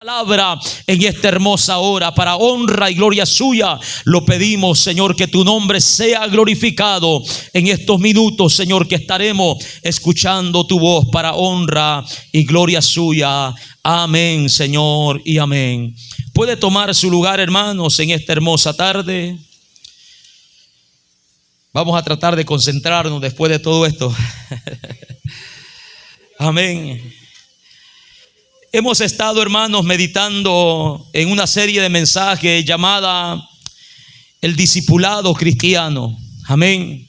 Palabra en esta hermosa hora para honra y gloria suya. Lo pedimos, Señor, que tu nombre sea glorificado en estos minutos, Señor, que estaremos escuchando tu voz para honra y gloria suya. Amén, Señor, y amén. Puede tomar su lugar, hermanos, en esta hermosa tarde. Vamos a tratar de concentrarnos después de todo esto. Amén. Hemos estado, hermanos, meditando en una serie de mensajes llamada El Discipulado Cristiano. Amén.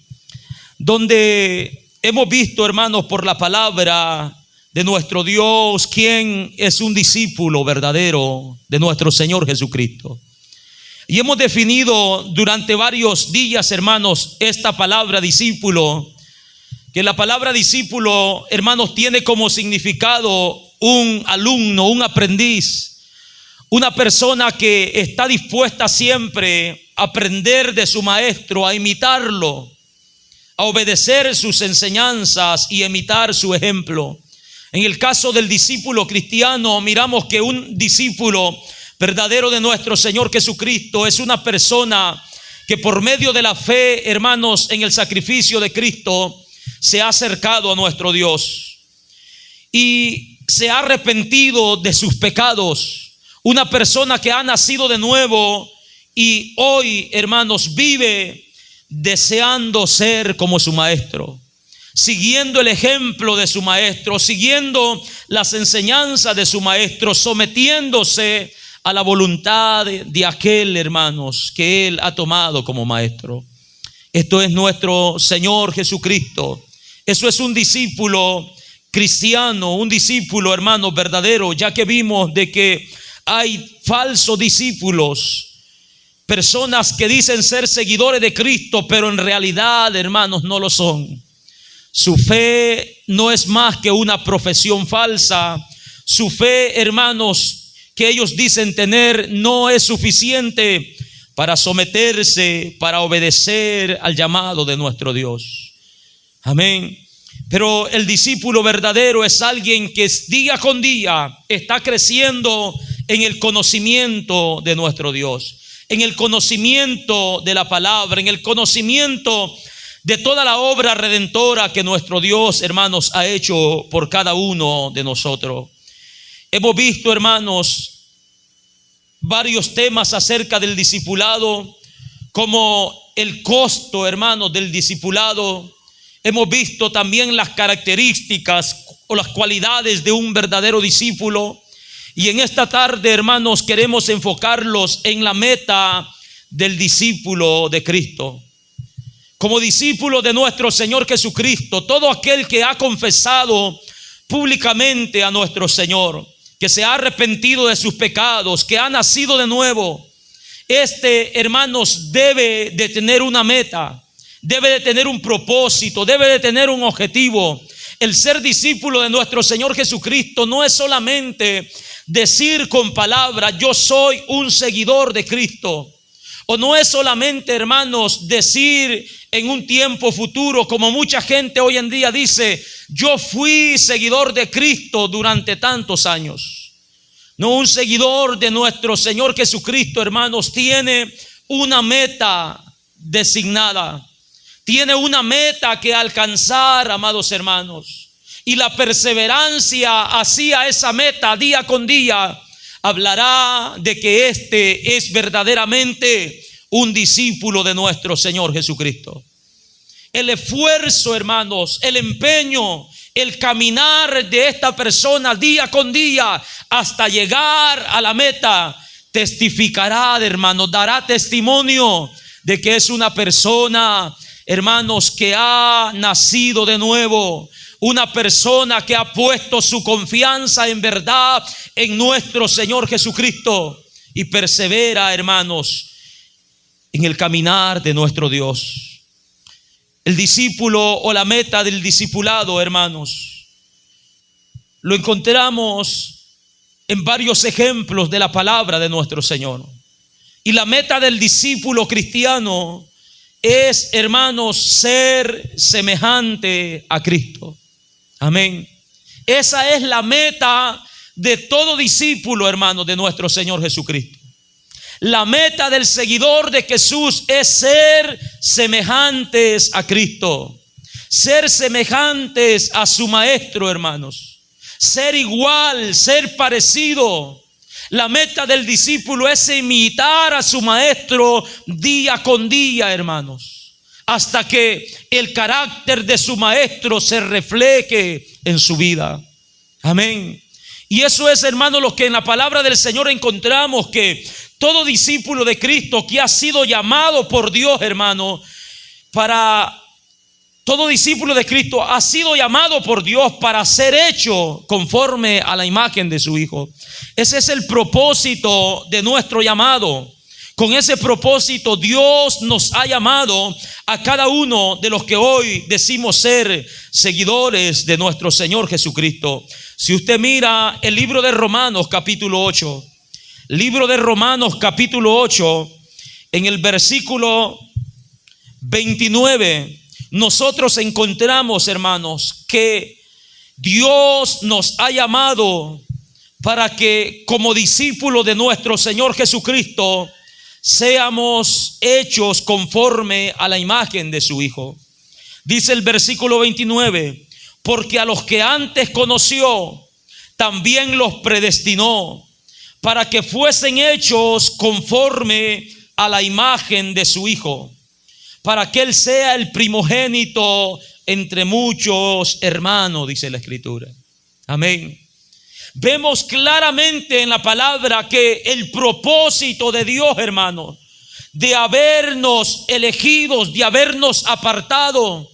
Donde hemos visto, hermanos, por la palabra de nuestro Dios, quién es un discípulo verdadero de nuestro Señor Jesucristo. Y hemos definido durante varios días, hermanos, esta palabra discípulo, que la palabra discípulo, hermanos, tiene como significado un alumno, un aprendiz, una persona que está dispuesta siempre a aprender de su maestro, a imitarlo, a obedecer sus enseñanzas y imitar su ejemplo. En el caso del discípulo cristiano, miramos que un discípulo verdadero de nuestro Señor Jesucristo es una persona que por medio de la fe, hermanos, en el sacrificio de Cristo, se ha acercado a nuestro Dios y se ha arrepentido de sus pecados. Una persona que ha nacido de nuevo y hoy, hermanos, vive deseando ser como su maestro, siguiendo el ejemplo de su maestro, siguiendo las enseñanzas de su maestro, sometiéndose a la voluntad de aquel, hermanos, que él ha tomado como maestro. Esto es nuestro Señor Jesucristo. Eso es un discípulo cristiano, un discípulo, hermano, verdadero, ya que vimos de que hay falsos discípulos, personas que dicen ser seguidores de Cristo, pero en realidad, hermanos, no lo son. Su fe no es más que una profesión falsa. Su fe, hermanos, que ellos dicen tener, no es suficiente para someterse, para obedecer al llamado de nuestro Dios. Amén. Pero el discípulo verdadero es alguien que día con día está creciendo en el conocimiento de nuestro Dios, en el conocimiento de la palabra, en el conocimiento de toda la obra redentora que nuestro Dios, hermanos, ha hecho por cada uno de nosotros. Hemos visto, hermanos, varios temas acerca del discipulado, como el costo, hermanos, del discipulado. Hemos visto también las características o las cualidades de un verdadero discípulo. Y en esta tarde, hermanos, queremos enfocarlos en la meta del discípulo de Cristo. Como discípulo de nuestro Señor Jesucristo, todo aquel que ha confesado públicamente a nuestro Señor, que se ha arrepentido de sus pecados, que ha nacido de nuevo, hermanos, debe de tener una meta, debe de tener un propósito, debe de tener un objetivo. El ser discípulo de nuestro Señor Jesucristo no es solamente decir con palabras, yo soy un seguidor de Cristo. O no es solamente, hermanos, decir en un tiempo futuro, como mucha gente hoy en día dice, yo fui seguidor de Cristo durante tantos años. No, un seguidor de nuestro Señor Jesucristo, hermanos, tiene una meta designada. Tiene una meta que alcanzar, amados hermanos. Y la perseverancia hacia esa meta día con día hablará de que este es verdaderamente un discípulo de nuestro Señor Jesucristo. El esfuerzo, hermanos, el empeño, el caminar de esta persona día con día hasta llegar a la meta testificará, hermanos, dará testimonio de que es una persona, hermanos, que ha nacido de nuevo, una persona que ha puesto su confianza en verdad en nuestro Señor Jesucristo y persevera, hermanos, en el caminar de nuestro Dios. El discípulo o la meta del discipulado, hermanos, lo encontramos en varios ejemplos de la palabra de nuestro Señor. Y la meta del discípulo cristiano es, hermanos, ser semejante a Cristo. Amén. Esa es la meta de todo discípulo, hermano, de nuestro Señor Jesucristo. La meta del seguidor de Jesús es ser semejantes a Cristo, ser semejantes a su Maestro, hermanos, ser igual, ser parecido. La meta del discípulo es imitar a su Maestro día con día, hermanos, hasta que el carácter de su Maestro se refleje en su vida. Amén. Y eso es, hermano, lo que en la palabra del Señor encontramos, que todo discípulo de Cristo que ha sido llamado por Dios, hermano, todo discípulo de Cristo ha sido llamado por Dios para ser hecho conforme a la imagen de su Hijo. Ese es el propósito de nuestro llamado. Con ese propósito Dios nos ha llamado a cada uno de los que hoy decimos ser seguidores de nuestro Señor Jesucristo. Si usted mira el libro de Romanos capítulo 8, libro de Romanos capítulo 8, en el versículo 29, nosotros encontramos, hermanos, que Dios nos ha llamado para que como discípulos de nuestro Señor Jesucristo seamos hechos conforme a la imagen de su Hijo. Dice el versículo 29, porque a los que antes conoció, también los predestinó para que fuesen hechos conforme a la imagen de su Hijo, para que Él sea el primogénito entre muchos hermanos, dice la Escritura. Amén. Vemos claramente en la palabra que el propósito de Dios, hermanos, de habernos elegidos, de habernos apartado,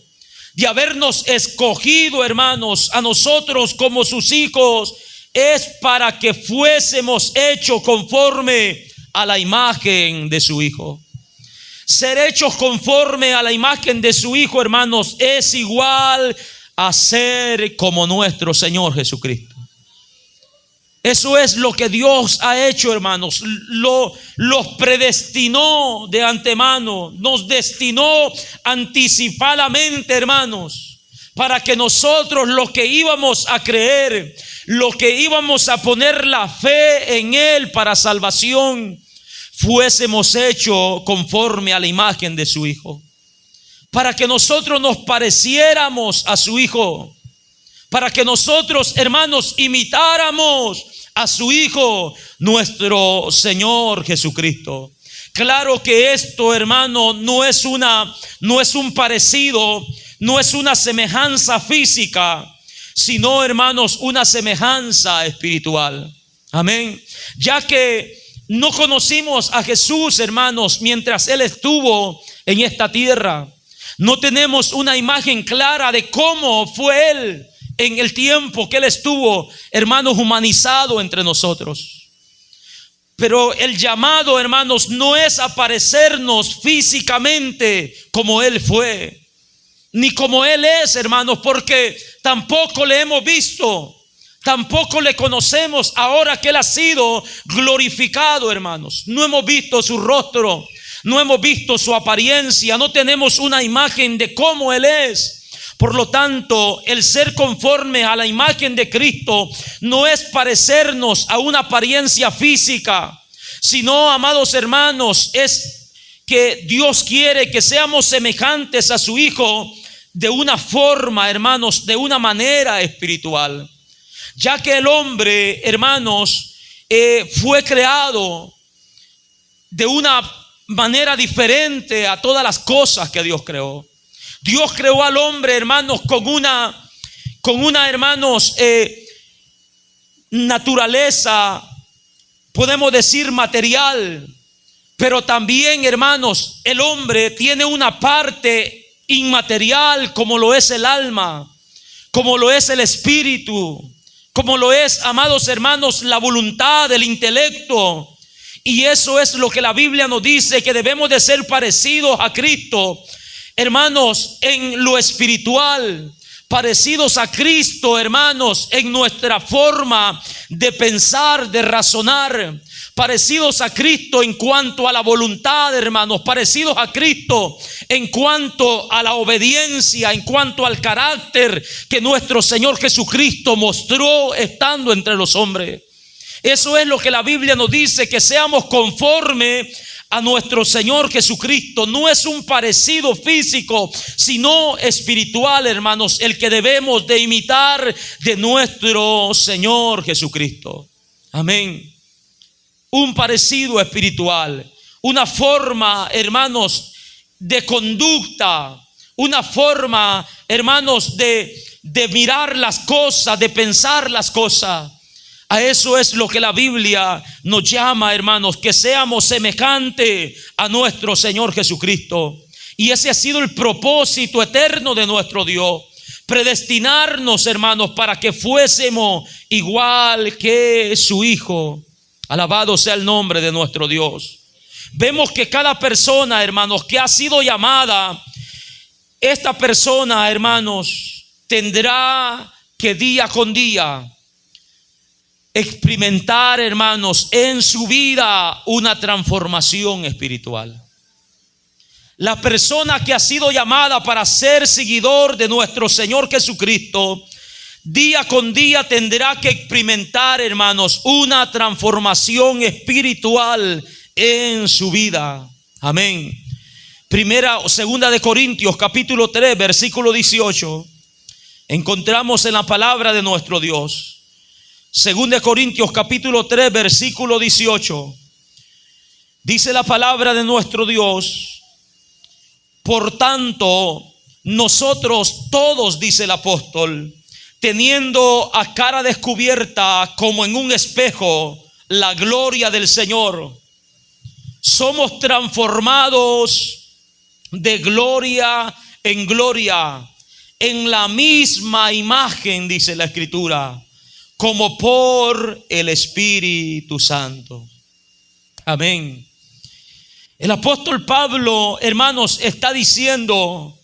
de habernos escogido, hermanos, a nosotros como sus hijos, es para que fuésemos hechos conforme a la imagen de su Hijo. Ser hechos conforme a la imagen de su Hijo, hermanos, es igual a ser como nuestro Señor Jesucristo. Eso es lo que Dios ha hecho, hermanos. Los predestinó de antemano, nos destinó anticipadamente, hermanos, para que nosotros, los que íbamos a creer, los que íbamos a poner la fe en Él para salvación, fuésemos hechos conforme a la imagen de su Hijo, para que nosotros nos pareciéramos a su Hijo, para que nosotros, hermanos, imitáramos a su Hijo, nuestro Señor Jesucristo. Claro que esto, hermano, no es un parecido, no es una semejanza física, sino, hermanos, una semejanza espiritual. Amén. Ya que no conocimos a Jesús, hermanos, mientras Él estuvo en esta tierra, no tenemos una imagen clara de cómo fue Él en el tiempo que Él estuvo, hermanos, humanizado entre nosotros. Pero el llamado, hermanos, no es aparecernos físicamente como Él fue, ni como Él es, hermanos, porque tampoco le hemos visto, tampoco le conocemos ahora que Él ha sido glorificado, hermanos. No hemos visto su rostro, no hemos visto su apariencia, no tenemos una imagen de cómo Él es. Por lo tanto, el ser conforme a la imagen de Cristo no es parecernos a una apariencia física, sino, amados hermanos, es que Dios quiere que seamos semejantes a su Hijo de una forma, hermanos, de una manera espiritual. Ya que el hombre, hermanos, fue creado de una manera diferente a todas las cosas que Dios creó. Dios creó al hombre, hermanos, con una hermanos, naturaleza, podemos decir material, pero también, hermanos, el hombre tiene una parte inmaterial, como lo es el alma, como lo es el espíritu, como lo es, amados hermanos, la voluntad, el intelecto. Y eso es lo que la Biblia nos dice, que debemos de ser parecidos a Cristo, hermanos, en lo espiritual, parecidos a Cristo, hermanos, en nuestra forma de pensar, de razonar, parecidos a Cristo en cuanto a la voluntad, hermanos, parecidos a Cristo en cuanto a la obediencia, en cuanto al carácter que nuestro Señor Jesucristo mostró estando entre los hombres. Eso es lo que la Biblia nos dice, que seamos conforme a nuestro Señor Jesucristo. No es un parecido físico, sino espiritual, hermanos, el que debemos de imitar de nuestro Señor Jesucristo. Amén. Un parecido espiritual, una forma, hermanos, de conducta, una forma, hermanos, de mirar las cosas, de pensar las cosas. A eso es lo que la Biblia nos llama, hermanos, que seamos semejantes a nuestro Señor Jesucristo. Y ese ha sido el propósito eterno de nuestro Dios, predestinarnos, hermanos, para que fuésemos igual que su Hijo. Alabado sea el nombre de nuestro Dios. Vemos que cada persona, hermanos, que ha sido llamada, esta persona, hermanos, tendrá que día con día experimentar, hermanos, en su vida una transformación espiritual. La persona que ha sido llamada para ser seguidor de nuestro Señor Jesucristo, día con día tendrá que experimentar, hermanos, una transformación espiritual en su vida. Amén. Primera o segunda de Corintios, capítulo 3, versículo 18. Encontramos en la palabra de nuestro Dios. Segunda de Corintios, capítulo 3, versículo 18. Dice la palabra de nuestro Dios: por tanto, nosotros todos, dice el apóstol, teniendo a cara descubierta como en un espejo la gloria del Señor, somos transformados de gloria en gloria, en la misma imagen, dice la Escritura, como por el Espíritu Santo. Amén. El apóstol Pablo, hermanos, está diciendo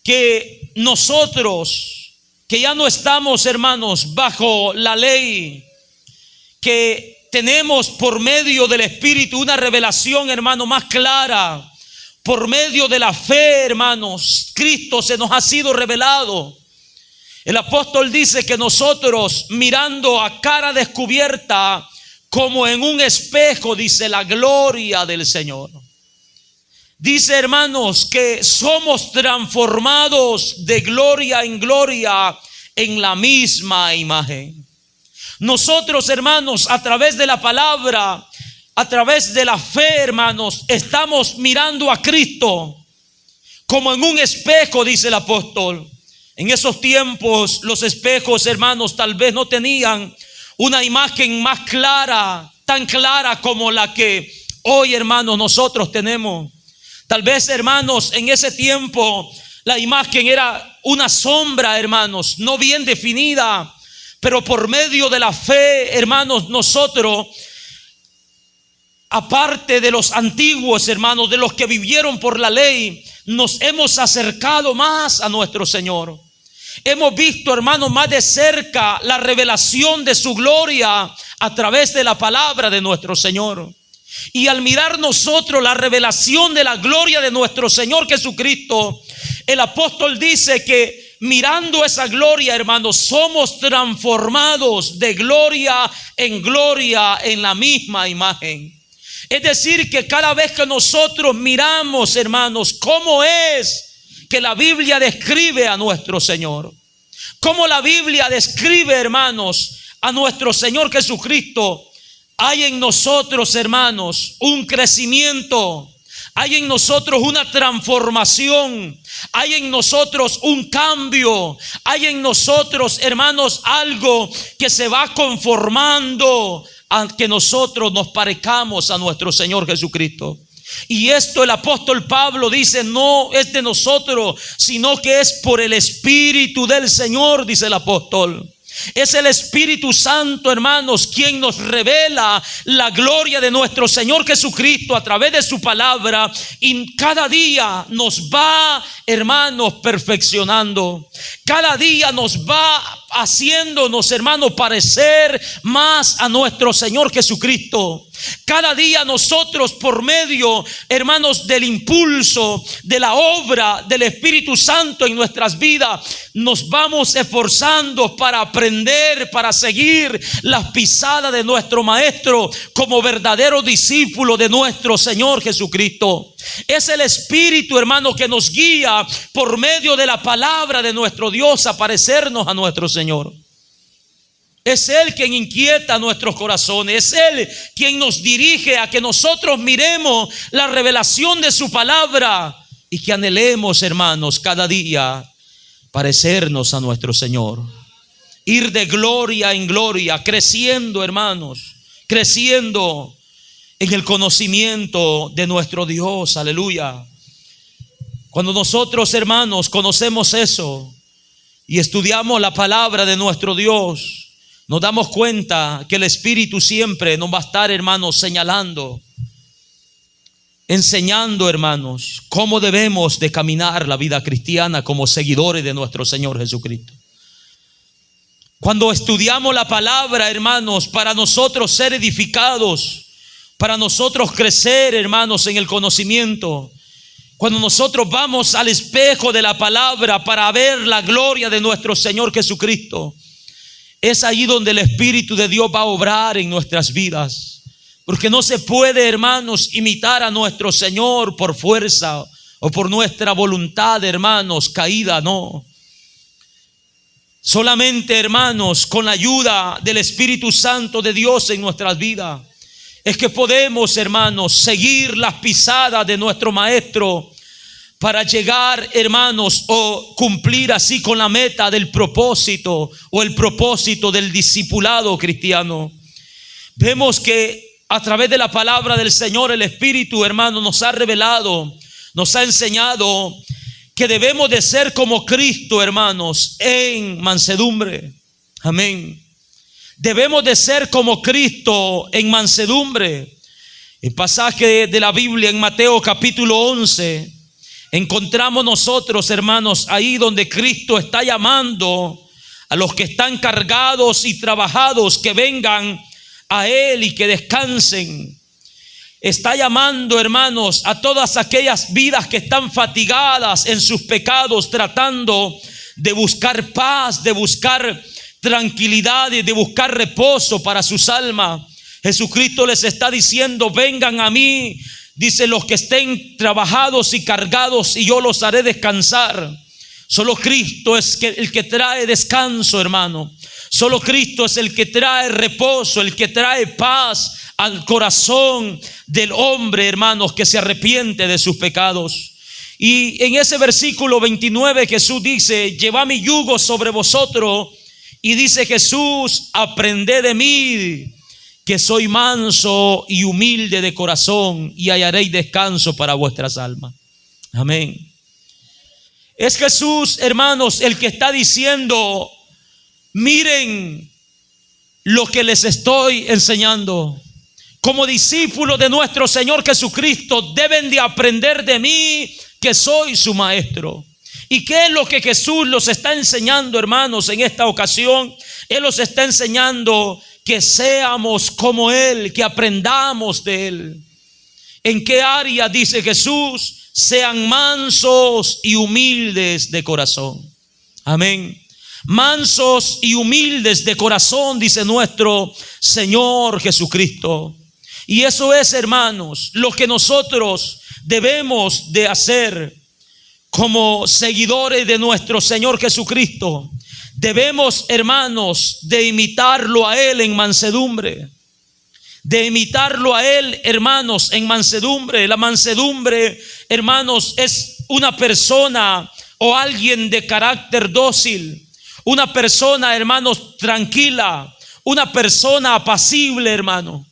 que nosotros, que ya no estamos, hermanos, bajo la ley, que tenemos por medio del Espíritu una revelación, hermano, más clara. Por medio de la fe, hermanos, Cristo se nos ha sido revelado. El apóstol dice que nosotros, mirando a cara descubierta, como en un espejo, dice, la gloria del Señor. Dice, hermanos, que somos transformados de gloria en gloria en la misma imagen. Nosotros, hermanos, a través de la palabra, a través de la fe, hermanos, estamos mirando a Cristo como en un espejo, dice el apóstol. En esos tiempos los espejos, hermanos, tal vez no tenían una imagen más clara, tan clara como la que hoy, hermanos, nosotros tenemos. Tal vez, hermanos, en ese tiempo la imagen era una sombra, hermanos, no bien definida, pero por medio de la fe, hermanos, nosotros, aparte de los antiguos, hermanos, de los que vivieron por la ley, nos hemos acercado más a nuestro Señor. Hemos visto, hermanos, más de cerca la revelación de su gloria a través de la palabra de nuestro Señor. Y al mirar nosotros la revelación de la gloria de nuestro Señor Jesucristo, el apóstol dice que mirando esa gloria, hermanos, somos transformados de gloria en la misma imagen. Es decir, que cada vez que nosotros miramos, hermanos, cómo es que la Biblia describe a nuestro Señor, cómo la Biblia describe, hermanos, a nuestro Señor Jesucristo, hay en nosotros, hermanos, un crecimiento, hay en nosotros una transformación, hay en nosotros un cambio, hay en nosotros, hermanos, algo que se va conformando a que nosotros nos parezcamos a nuestro Señor Jesucristo. Y esto el apóstol Pablo dice, no es de nosotros, sino que es por el Espíritu del Señor, dice el apóstol. Es el Espíritu Santo, hermanos, quien nos revela la gloria de nuestro Señor Jesucristo a través de su palabra, y cada día nos va, hermanos, perfeccionando. Cada día nos va haciéndonos, hermanos, parecer más a nuestro Señor Jesucristo. Cada día nosotros, por medio, hermanos, del impulso de la obra del Espíritu Santo en nuestras vidas, nos vamos esforzando para aprender, para seguir las pisadas de nuestro Maestro como verdadero discípulo de nuestro Señor Jesucristo. Es el Espíritu, hermano, que nos guía por medio de la palabra de nuestro Dios a parecernos a nuestro Señor. Es Él quien inquieta nuestros corazones. Es Él quien nos dirige a que nosotros miremos la revelación de su palabra y que anhelemos, hermanos, cada día parecernos a nuestro Señor. Ir de gloria en gloria, creciendo, hermanos, creciendo en el conocimiento de nuestro Dios. Aleluya. Cuando nosotros, hermanos, conocemos eso y estudiamos la palabra de nuestro Dios, nos damos cuenta que el Espíritu siempre nos va a estar, hermanos, señalando, enseñando, hermanos, cómo debemos de caminar la vida cristiana como seguidores de nuestro Señor Jesucristo. Cuando estudiamos la palabra, hermanos, para nosotros ser edificados, para nosotros crecer, hermanos, en el conocimiento, cuando nosotros vamos al espejo de la palabra para ver la gloria de nuestro Señor Jesucristo, es allí donde el Espíritu de Dios va a obrar en nuestras vidas. Porque no se puede, hermanos, imitar a nuestro Señor por fuerza o por nuestra voluntad, hermanos, caída, no. Solamente, hermanos, con la ayuda del Espíritu Santo de Dios en nuestras vidas es que podemos, hermanos, seguir las pisadas de nuestro Maestro para llegar, hermanos, o cumplir así con la meta del propósito o el propósito del discipulado cristiano. Vemos que a través de la palabra del Señor, el Espíritu, hermanos, nos ha revelado, nos ha enseñado que debemos de ser como Cristo, hermanos, en mansedumbre. Amén. Debemos de ser como Cristo en mansedumbre. El pasaje de la Biblia en Mateo capítulo 11, encontramos nosotros, hermanos, ahí donde Cristo está llamando a los que están cargados y trabajados, que vengan a Él y que descansen. Está llamando, hermanos, a todas aquellas vidas que están fatigadas en sus pecados, tratando de buscar paz, de buscar tranquilidad y de buscar reposo para sus almas. Jesucristo les está diciendo: vengan a mí, dice, los que estén trabajados y cargados, y yo los haré descansar. Solo Cristo es el que trae descanso, hermano. Solo Cristo es el que trae reposo, el que trae paz al corazón del hombre, hermanos, que se arrepiente de sus pecados. Y en ese versículo 29 Jesús dice: llevad mi yugo sobre vosotros. Y dice Jesús: aprended de mí, que soy manso y humilde de corazón, y hallaréis descanso para vuestras almas. Amén. Es Jesús, hermanos, el que está diciendo: miren lo que les estoy enseñando. Como discípulos de nuestro Señor Jesucristo, deben de aprender de mí, que soy su maestro. ¿Y qué es lo que Jesús los está enseñando, hermanos, en esta ocasión? Él los está enseñando que seamos como Él, que aprendamos de Él. ¿En qué área dice Jesús? Sean mansos y humildes de corazón. Amén. Mansos y humildes de corazón, dice nuestro Señor Jesucristo. Y eso es, hermanos, lo que nosotros debemos de hacer como seguidores de nuestro Señor Jesucristo. Debemos, hermanos, de imitarlo a Él en mansedumbre. De imitarlo a Él, hermanos, en mansedumbre. La mansedumbre, hermanos, es una persona o alguien de carácter dócil. Una persona, hermanos, tranquila. Una persona apacible, hermano.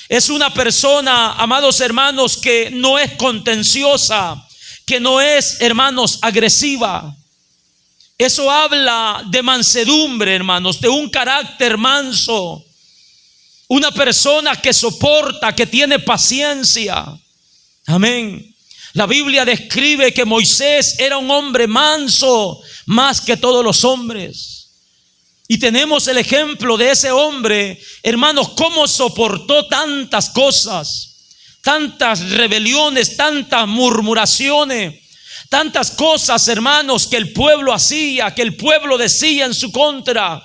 Es una persona, amados hermanos, que no es contenciosa, que no es, hermanos, agresiva, Eso habla de mansedumbre, hermanos, de un carácter manso. Una persona que soporta, que tiene paciencia. Amén. La Biblia describe que Moisés era un hombre manso más que todos los hombres. Y tenemos el ejemplo de ese hombre, hermanos, cómo soportó tantas cosas, tantas rebeliones, tantas murmuraciones, tantas cosas, hermanos, que el pueblo hacía, que el pueblo decía en su contra.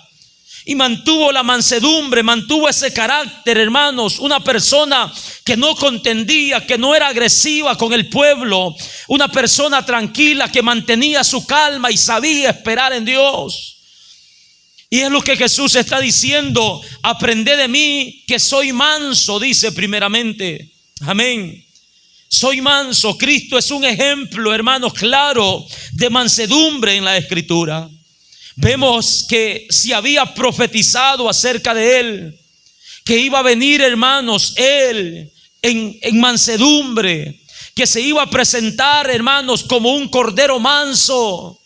Y mantuvo la mansedumbre, mantuvo ese carácter, hermanos. Una persona que no contendía, que no era agresiva con el pueblo. Una persona tranquila que mantenía su calma y sabía esperar en Dios. Y es lo que Jesús está diciendo: aprended de mí que soy manso, dice primeramente. Amén. Soy manso. Cristo es un ejemplo, hermanos, claro de mansedumbre en la Escritura. Vemos que se había profetizado acerca de él, que iba a venir, hermanos, él en mansedumbre, que se iba a presentar, hermanos, como un cordero manso.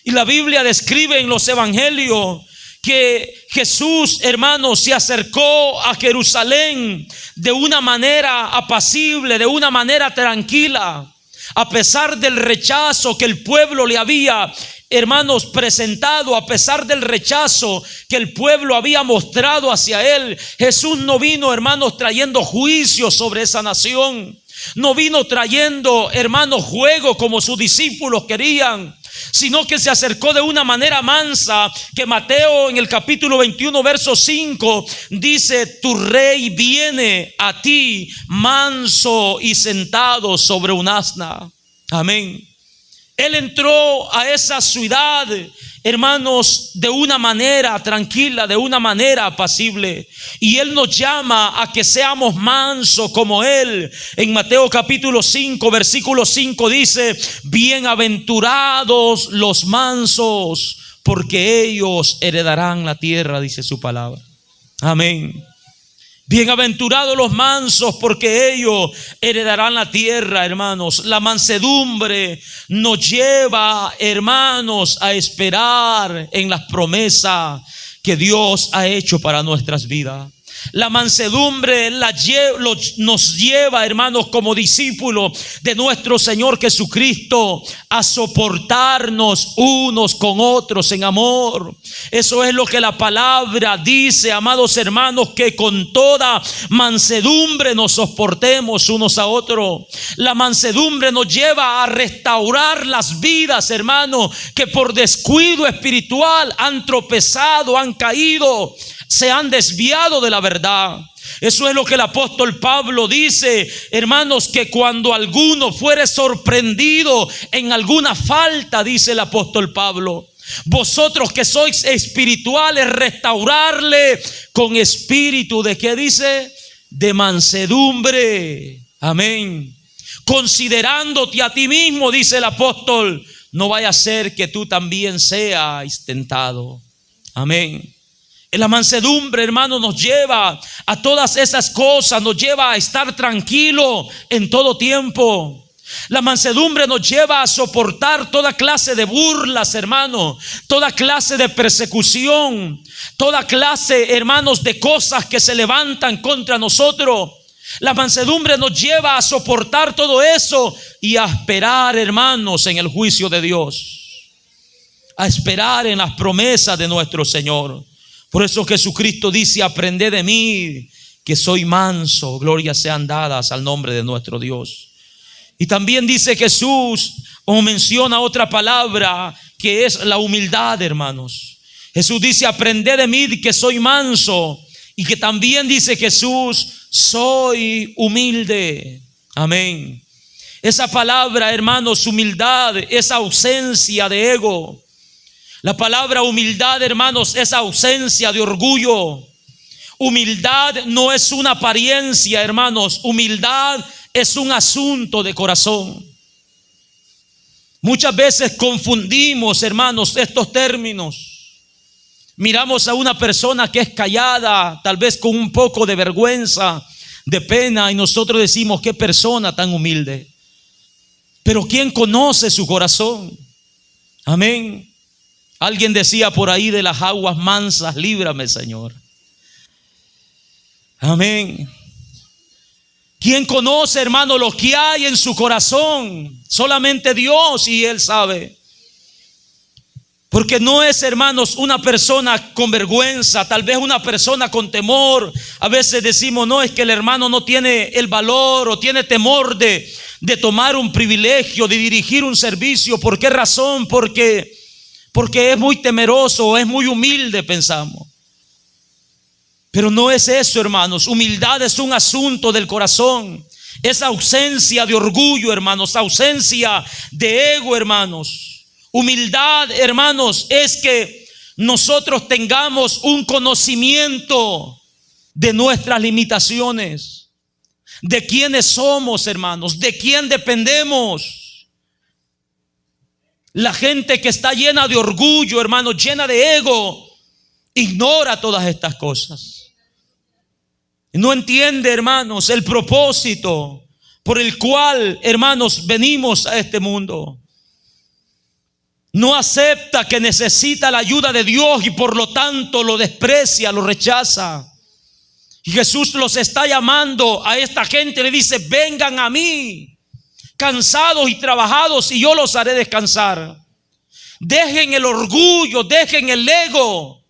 Y la Biblia describe en los evangelios que Jesús, hermanos, se acercó a Jerusalén de una manera apacible, de una manera tranquila, a pesar del rechazo que el pueblo le había, hermanos, presentado, a pesar del rechazo que el pueblo había mostrado hacia él. Jesús no vino, hermanos, trayendo juicio sobre esa nación. No vino trayendo, hermanos, juego como sus discípulos querían, sino que se acercó de una manera mansa, que Mateo en el capítulo 21 verso 5 dice: tu rey viene a ti manso y sentado sobre un asna. Amén. Él entró a esa ciudad, hermanos, de una manera tranquila, de una manera apacible. Y Él nos llama a que seamos mansos como Él. En Mateo capítulo 5, versículo 5 dice: bienaventurados los mansos, porque ellos heredarán la tierra, dice su palabra. Amén. Bienaventurados los mansos, porque ellos heredarán la tierra, hermanos. La mansedumbre nos lleva, hermanos, a esperar en las promesas que Dios ha hecho para nuestras vidas. La mansedumbre nos lleva, hermanos, como discípulos de nuestro Señor Jesucristo, a soportarnos unos con otros en amor. Eso es lo que la palabra dice, amados hermanos, que con toda mansedumbre nos soportemos unos a otros. La mansedumbre nos lleva a restaurar las vidas, hermanos, que por descuido espiritual han tropezado, han caído, se han desviado de la verdad. Eso es lo que el apóstol Pablo dice, hermanos, que cuando alguno fuere sorprendido en alguna falta, dice el apóstol Pablo, vosotros que sois espirituales, restaurarle con espíritu de, ¿qué dice? De mansedumbre. Amén. Considerándote a ti mismo, dice el apóstol, no vaya a ser que tú también seas tentado. Amén. La mansedumbre, hermano, nos lleva a todas esas cosas, nos lleva a estar tranquilo en todo tiempo. La mansedumbre nos lleva a soportar toda clase de burlas, hermano, toda clase de persecución, toda clase, hermanos, de cosas que se levantan contra nosotros. La mansedumbre nos lleva a soportar todo eso y a esperar, hermanos, en el juicio de Dios, a esperar en las promesas de nuestro Señor. Por eso Jesucristo dice: aprended de mí que soy manso. Glorias sean dadas al nombre de nuestro Dios. Y también dice Jesús, o menciona otra palabra, que es la humildad, hermanos. Jesús dice: aprended de mí que soy manso. Y que también dice Jesús: soy humilde. Amén. Esa palabra, hermanos, humildad, es ausencia de ego. La palabra humildad, hermanos, es ausencia de orgullo. Humildad no es una apariencia, hermanos. Humildad es un asunto de corazón. Muchas veces confundimos, hermanos, estos términos. Miramos a una persona que es callada, tal vez con un poco de vergüenza, de pena, y nosotros decimos: qué persona tan humilde. Pero ¿quién conoce su corazón? Amén. Alguien decía por ahí: de las aguas mansas, líbrame, Señor. Amén. ¿Quién conoce, hermano, lo que hay en su corazón? Solamente Dios, y Él sabe. Porque no es, hermanos, una persona con vergüenza, tal vez una persona con temor. A veces decimos: no, es que el hermano no tiene el valor o tiene temor de tomar un privilegio, de dirigir un servicio. ¿Por qué razón? Porque es muy temeroso o es muy humilde, pensamos. Pero no es eso, hermanos. Humildad es un asunto del corazón. Es ausencia de orgullo, hermanos, ausencia de ego, hermanos. Humildad, hermanos, es que nosotros tengamos un conocimiento de nuestras limitaciones, de quiénes somos, hermanos, de quién dependemos. La gente que está llena de orgullo, hermanos, llena de ego, ignora todas estas cosas. No entiende, hermanos, el propósito por el cual, hermanos, venimos a este mundo. No acepta que necesita la ayuda de Dios y por lo tanto lo desprecia, lo rechaza. Y Jesús los está llamando a esta gente. Le dice: vengan a mí, cansados y trabajados, y yo los haré descansar. Dejen el orgullo, dejen el ego,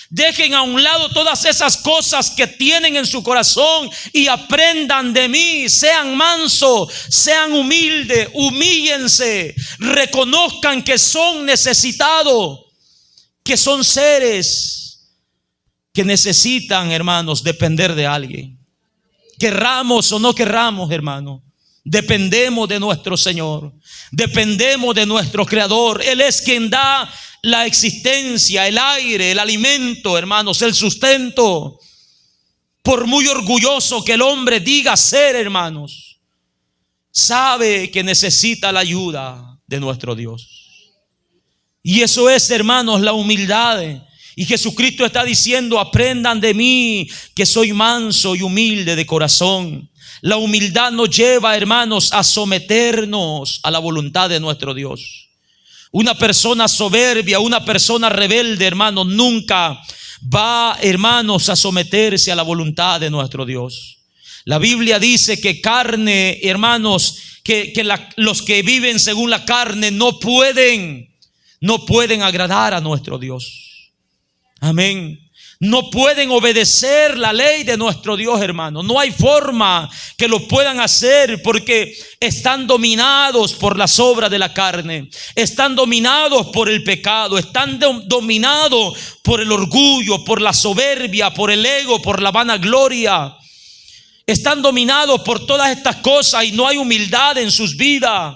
dejen a un lado todas esas cosas que tienen en su corazón y aprendan de mí. Sean mansos, sean humildes, humíllense, reconozcan que son necesitados, que son seres que necesitan, hermanos, depender de alguien. Querramos o no querramos, hermano, dependemos de nuestro Señor, dependemos de nuestro Creador. Él es quien da la existencia, el aire, el alimento, hermanos, el sustento. Por muy orgulloso que el hombre diga ser, hermanos, sabe que necesita la ayuda de nuestro Dios. Y eso es, hermanos, la humildad. Y Jesucristo está diciendo: aprendan de mí, que soy manso y humilde de corazón. La humildad nos lleva, hermanos, a someternos a la voluntad de nuestro Dios. Una persona soberbia, una persona rebelde, hermanos, nunca va, hermanos, a someterse a la voluntad de nuestro Dios. La Biblia dice que carne, hermanos, los que viven según la carne no pueden agradar a nuestro Dios. Amén. No pueden obedecer la ley de nuestro Dios, hermano. No hay forma que lo puedan hacer, porque están dominados por las obras de la carne, están dominados por el pecado, están dominados por el orgullo, por la soberbia, por el ego, por la vanagloria. Están dominados por todas estas cosas y no hay humildad en sus vidas.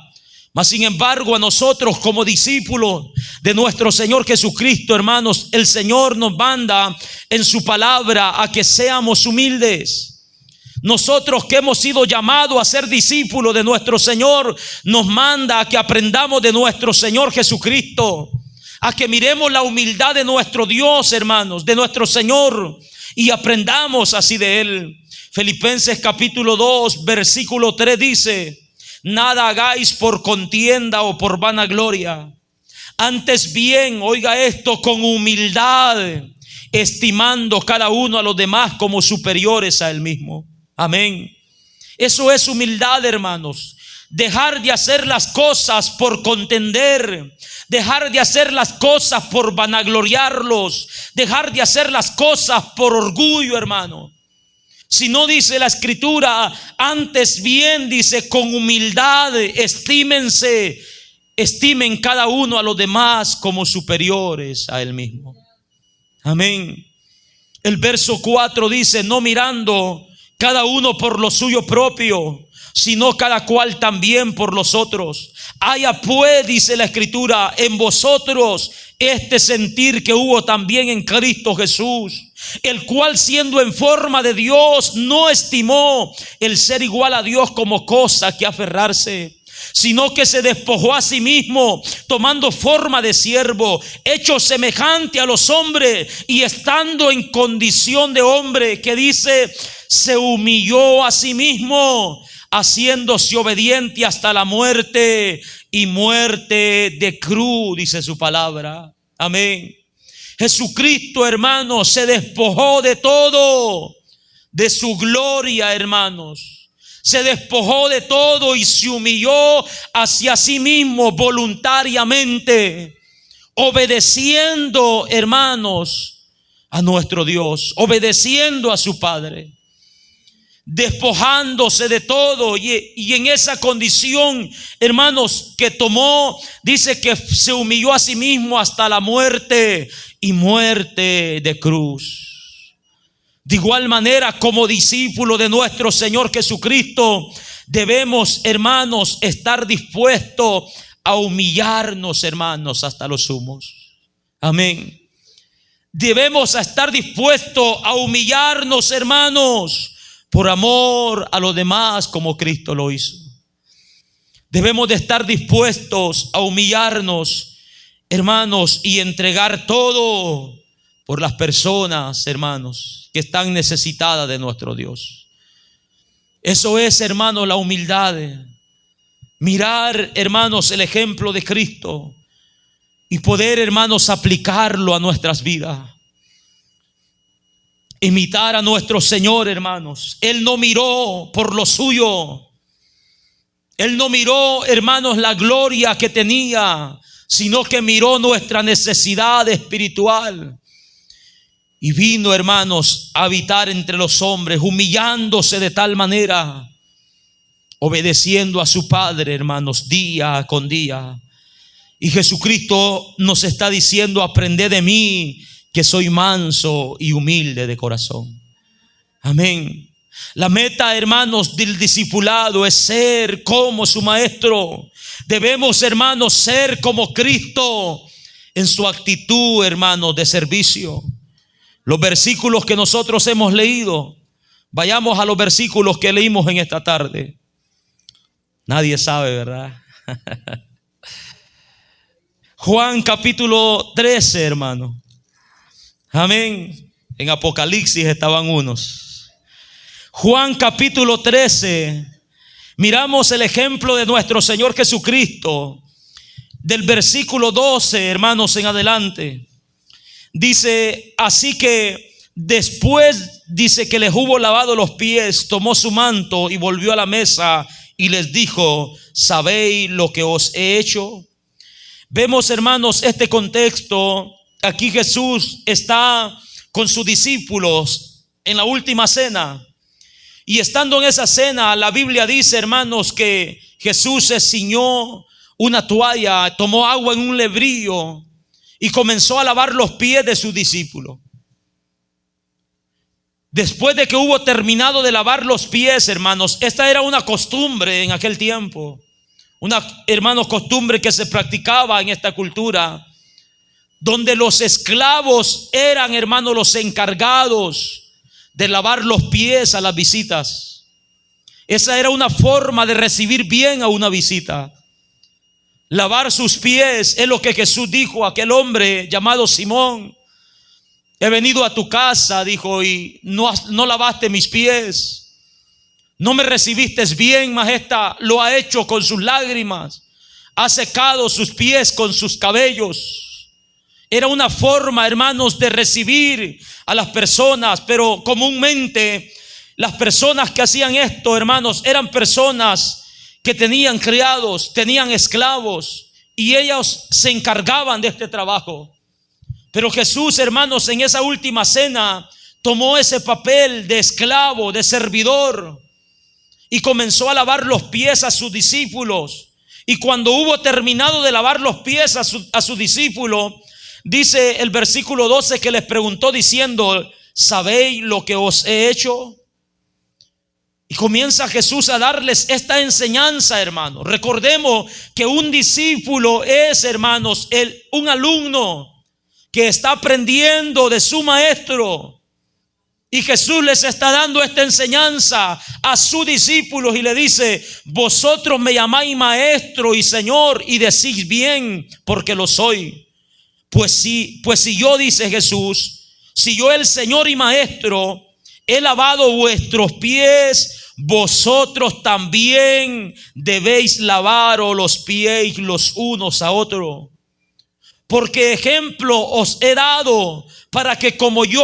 Mas sin embargo, a nosotros como discípulos de nuestro Señor Jesucristo, hermanos, el Señor nos manda en su palabra a que seamos humildes. Nosotros que hemos sido llamados a ser discípulos de nuestro Señor, nos manda a que aprendamos de nuestro Señor Jesucristo, a que miremos la humildad de nuestro Dios, hermanos, de nuestro Señor, y aprendamos así de Él. Filipenses capítulo 2, versículo 3 dice: nada hagáis por contienda o por vanagloria, antes bien, oiga esto, con humildad, estimando cada uno a los demás como superiores a él mismo. Amén. Eso es humildad, hermanos. Dejar de hacer las cosas por contender, dejar de hacer las cosas por vanagloriarlos, dejar de hacer las cosas por orgullo, hermano. Si no, dice la Escritura, antes bien, dice, con humildad estímense, estimen cada uno a los demás como superiores a él mismo. Amén. El verso 4 dice: no mirando cada uno por lo suyo propio, sino cada cual también por los otros. Haya pues, dice la Escritura, en vosotros este sentir que hubo también en Cristo Jesús, el cual siendo en forma de Dios no estimó el ser igual a Dios como cosa que aferrarse, sino que se despojó a sí mismo, tomando forma de siervo, hecho semejante a los hombres, y estando en condición de hombre, que dice, se humilló a sí mismo, haciéndose obediente hasta la muerte, y muerte de cruz, dice su palabra. Amén. Jesucristo, hermanos, se despojó de todo, de su gloria, hermanos. Se despojó de todo y se humilló hacia sí mismo voluntariamente, obedeciendo, hermanos, a nuestro Dios, obedeciendo a su Padre, despojándose de todo. Y en esa condición, hermanos, que tomó, dice que se humilló a sí mismo hasta la muerte, y muerte de cruz. De igual manera, como discípulo de nuestro Señor Jesucristo, debemos, hermanos, estar dispuestos a humillarnos, hermanos, hasta los sumos. Amén. Debemos estar dispuestos a humillarnos, hermanos, por amor a los demás, como Cristo lo hizo. Debemos de estar dispuestos a humillarnos, hermanos, y entregar todo por las personas, hermanos, que están necesitadas de nuestro Dios. Eso es, hermanos, la humildad. Mirar, hermanos, el ejemplo de Cristo y poder, hermanos, aplicarlo a nuestras vidas. Imitar a nuestro Señor, hermanos. Él no miró por lo suyo. Él no miró, hermanos, la gloria que tenía, sino que miró nuestra necesidad espiritual. Y vino, hermanos, a habitar entre los hombres, humillándose de tal manera, obedeciendo a su Padre, hermanos, día con día. Y Jesucristo nos está diciendo: aprended de mí, que soy manso y humilde de corazón. Amén. La meta, hermanos, del discipulado es ser como su maestro. Debemos, hermanos, ser como Cristo en su actitud, hermanos, de servicio. Los versículos que nosotros hemos leído, vayamos a los versículos que leímos en esta tarde. Nadie sabe, ¿verdad? Juan capítulo 13, hermano. Amén. En Apocalipsis estaban unos. Juan capítulo 13. Miramos el ejemplo de nuestro Señor Jesucristo. Del versículo 12, hermanos, en adelante. Dice: así que después, dice, que les hubo lavado los pies, tomó su manto y volvió a la mesa y les dijo: ¿sabéis lo que os he hecho? Vemos, hermanos, este contexto. Aquí Jesús está con sus discípulos en la última cena. Y estando en esa cena, la Biblia dice, hermanos, que Jesús se ciñó una toalla, tomó agua en un lebrillo y comenzó a lavar los pies de sus discípulos. Después de que hubo terminado de lavar los pies, hermanos, esta era una costumbre en aquel tiempo. Una, hermanos, costumbre que se practicaba en esta cultura, donde los esclavos eran, hermanos, los encargados de lavar los pies a las visitas. Esa era una forma de recibir bien a una visita. Lavar sus pies es lo que Jesús dijo a aquel hombre llamado Simón: he venido a tu casa, dijo, y no lavaste mis pies. No me recibiste bien, mas esta lo ha hecho con sus lágrimas. Ha secado sus pies con sus cabellos. Era una forma, hermanos, de recibir a las personas, pero comúnmente las personas que hacían esto, hermanos, eran personas que tenían criados, tenían esclavos, y ellos se encargaban de este trabajo. Pero Jesús, hermanos, en esa última cena tomó ese papel de esclavo, de servidor, y comenzó a lavar los pies a sus discípulos. Y cuando hubo terminado de lavar los pies a su discípulo, dice el versículo 12 que les preguntó diciendo: ¿sabéis lo que os he hecho? Y comienza Jesús a darles esta enseñanza, hermanos. Recordemos que un discípulo es, hermanos, un alumno que está aprendiendo de su maestro. Y Jesús les está dando esta enseñanza a sus discípulos y le dice: vosotros me llamáis maestro y Señor, y decís bien, porque lo soy. Pues si yo, dice Jesús, si yo, el Señor y maestro, he lavado vuestros pies, vosotros también debéis lavaros los pies los unos a otros. porque ejemplo os he dado para que como yo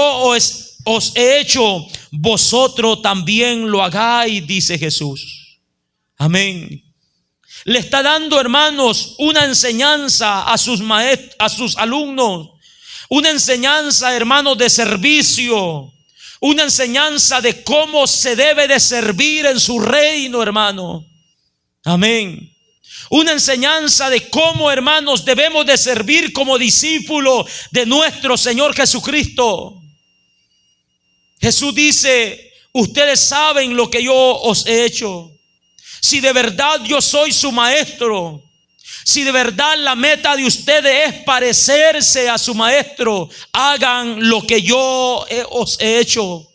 os he hecho, vosotros también lo hagáis, dice Jesús. Amén. Le está dando, hermanos, una enseñanza a sus alumnos, una enseñanza, hermanos, de servicio, una enseñanza de cómo se debe de servir en su reino, hermano. Amén. Una enseñanza de cómo, hermanos, debemos de servir como discípulos de nuestro Señor Jesucristo. Jesús dice: ustedes saben lo que yo os he hecho. Si de verdad yo soy su maestro, si de verdad la meta de ustedes es parecerse a su maestro, hagan lo que yo os he hecho.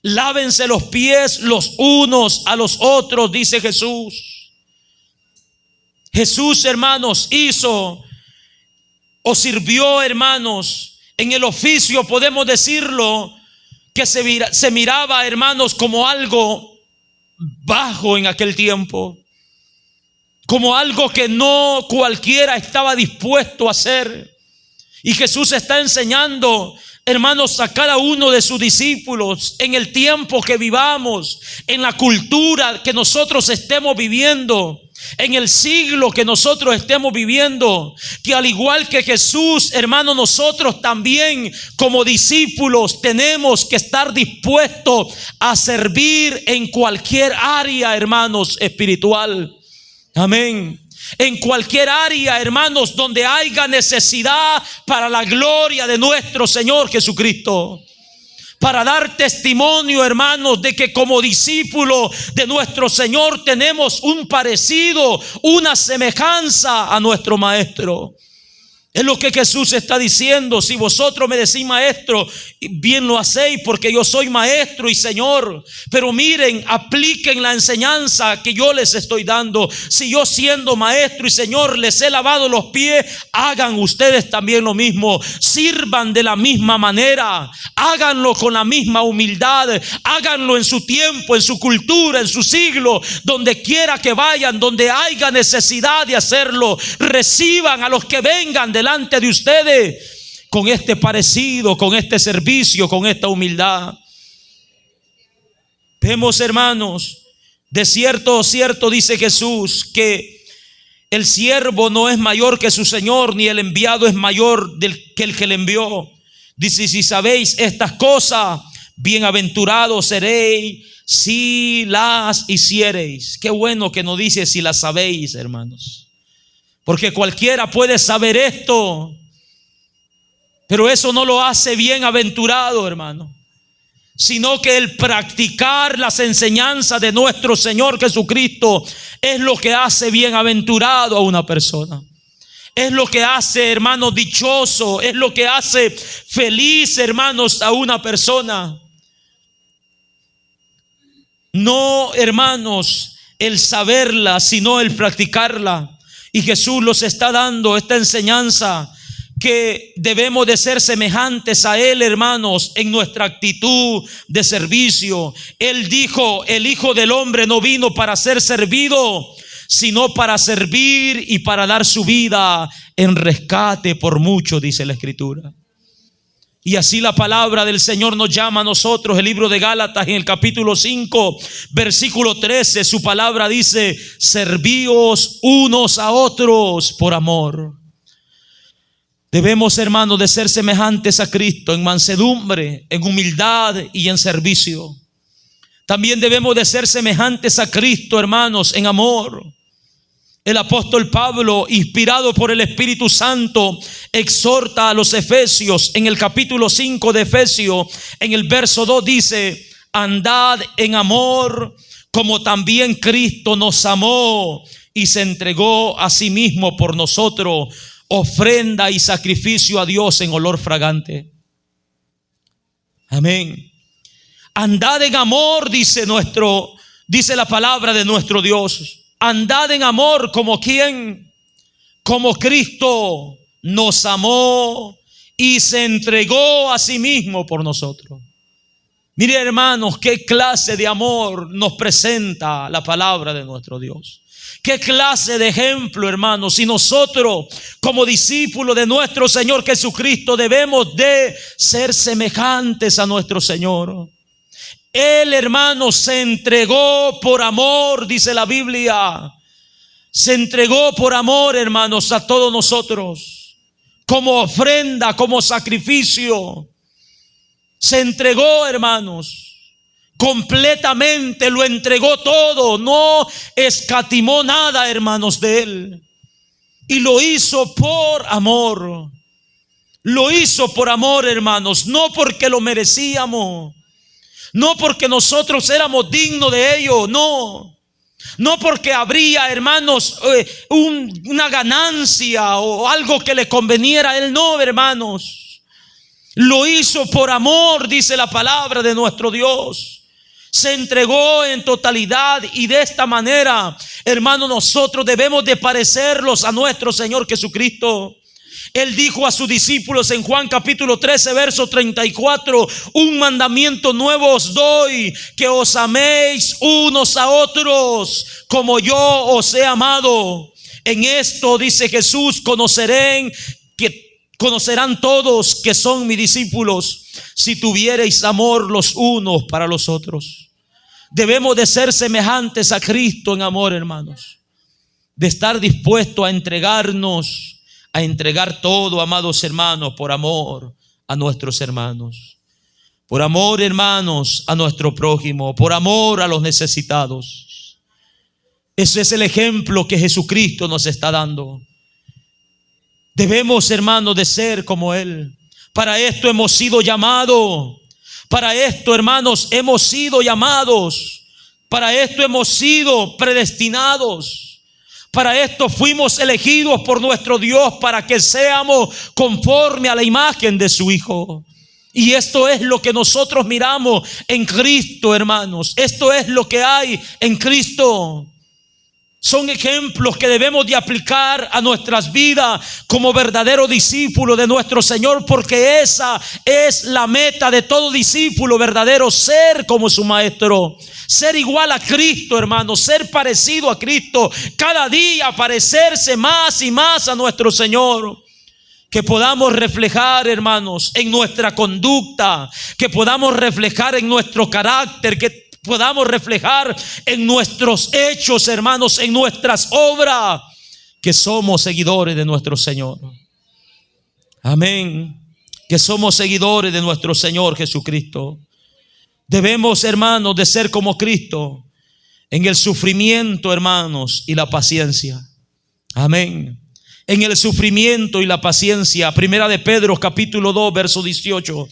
Lávense los pies los unos a los otros, dice Jesús. Jesús, hermanos, hizo o sirvió, hermanos, en el oficio, podemos decirlo, que se miraba, hermanos, como algo bajo en aquel tiempo, como algo que no cualquiera estaba dispuesto a hacer. Y Jesús está enseñando, hermanos, a cada uno de sus discípulos, en el tiempo que vivamos, en la cultura que nosotros estemos viviendo, en el siglo que nosotros estemos viviendo, que al igual que Jesús, hermanos, nosotros también como discípulos tenemos que estar dispuestos a servir en cualquier área, hermanos, espiritual. Amén. En cualquier área, hermanos, donde haya necesidad para la gloria de nuestro Señor Jesucristo. Para dar testimonio, hermanos, de que como discípulos de nuestro Señor tenemos un parecido, una semejanza a nuestro Maestro. Es lo que Jesús está diciendo: si vosotros me decís maestro, bien lo hacéis, porque yo soy maestro y Señor. Pero miren, apliquen la enseñanza que yo les estoy dando. Si yo, siendo maestro y Señor, les he lavado los pies, hagan ustedes también lo mismo. Sirvan de la misma manera, háganlo con la misma humildad, háganlo en su tiempo, en su cultura, en su siglo, donde quiera que vayan, donde haya necesidad de hacerlo. Reciban a los que vengan delante de ustedes con este parecido, con este servicio, con esta humildad. Vemos, hermanos, de cierto, dice Jesús, que el siervo no es mayor que su Señor, ni el enviado es mayor que el que le envió. Dice: si sabéis estas cosas, bienaventurados seréis si las hiciereis. Qué bueno que no dice si las sabéis, hermanos, porque cualquiera puede saber esto, pero eso no lo hace bienaventurado, hermano, sino que el practicar las enseñanzas de nuestro Señor Jesucristo es lo que hace bienaventurado a una persona. Es lo que hace, hermanos, dichoso, es lo que hace feliz, hermanos, a una persona. No, hermanos, el saberla, sino el practicarla. Y Jesús nos está dando esta enseñanza, que debemos de ser semejantes a Él, hermanos, en nuestra actitud de servicio. Él dijo: el Hijo del Hombre no vino para ser servido, sino para servir y para dar su vida en rescate por muchos, dice la Escritura. Y así la palabra del Señor nos llama a nosotros. El libro de Gálatas, en el capítulo 5, versículo 13, su palabra dice: servíos unos a otros por amor. Debemos, hermanos, de ser semejantes a Cristo en mansedumbre, en humildad y en servicio. También debemos de ser semejantes a Cristo, hermanos, en amor. El apóstol Pablo, inspirado por el Espíritu Santo, exhorta a los efesios en el capítulo 5 de Efesios, en el verso 2 dice: andad en amor, como también Cristo nos amó y se entregó a sí mismo por nosotros, ofrenda y sacrificio a Dios en olor fragante. Amén. Andad en amor, dice la palabra de nuestro Dios. Andad en amor, como quien, como Cristo nos amó y se entregó a sí mismo por nosotros. Mire, hermanos, qué clase de amor nos presenta la palabra de nuestro Dios. ¿Qué clase de ejemplo, hermanos? Si nosotros como discípulos de nuestro Señor Jesucristo debemos de ser semejantes a nuestro Señor. Él, hermanos, se entregó por amor, dice la Biblia. Se entregó por amor, hermanos, a todos nosotros. Como ofrenda, como sacrificio. Se entregó, hermanos. Completamente lo entregó todo. No escatimó nada, hermanos, de Él. Y lo hizo por amor. Lo hizo por amor, hermanos. No porque lo merecíamos. No porque nosotros éramos dignos de ello. No porque habría, hermanos, una ganancia o algo que le conveniera a Él. No, hermanos. Lo hizo por amor, dice la palabra de nuestro Dios. Se entregó en totalidad, y de esta manera, hermanos, nosotros debemos de parecerlos a nuestro Señor Jesucristo. Él dijo a sus discípulos en Juan capítulo 13, verso 34: un mandamiento nuevo os doy, que os améis unos a otros como yo os he amado. En esto, dice Jesús, conocerán todos que son mis discípulos, si tuviereis amor los unos para los otros. Debemos de ser semejantes a Cristo en amor, hermanos. De estar dispuesto a entregarnos, a entregar todo, amados hermanos, por amor a nuestros hermanos. Por amor, hermanos, a nuestro prójimo. Por amor a los necesitados. Ese es el ejemplo que Jesucristo nos está dando. Debemos, hermanos, de ser como Él. Para esto hemos sido llamados. Para esto, hermanos, hemos sido llamados. Para esto hemos sido predestinados. Para esto fuimos elegidos por nuestro Dios, para que seamos conforme a la imagen de su Hijo. Y esto es lo que nosotros miramos en Cristo, hermanos. Esto es lo que hay en Cristo. Son ejemplos que debemos de aplicar a nuestras vidas como verdadero discípulo de nuestro Señor, porque esa es la meta de todo discípulo verdadero: ser como su Maestro, ser igual a Cristo, hermanos, ser parecido a Cristo, cada día parecerse más y más a nuestro Señor. Que podamos reflejar, hermanos, en nuestra conducta, que podamos reflejar en nuestro carácter, que podamos reflejar en nuestros hechos, hermanos, en nuestras obras, que somos seguidores de nuestro Señor. Amén. Que somos seguidores de nuestro Señor Jesucristo. Debemos, hermanos, de ser como Cristo en el sufrimiento, hermanos, y la paciencia. Amén. En el sufrimiento y la paciencia. Primera de Pedro capítulo 2, verso 18.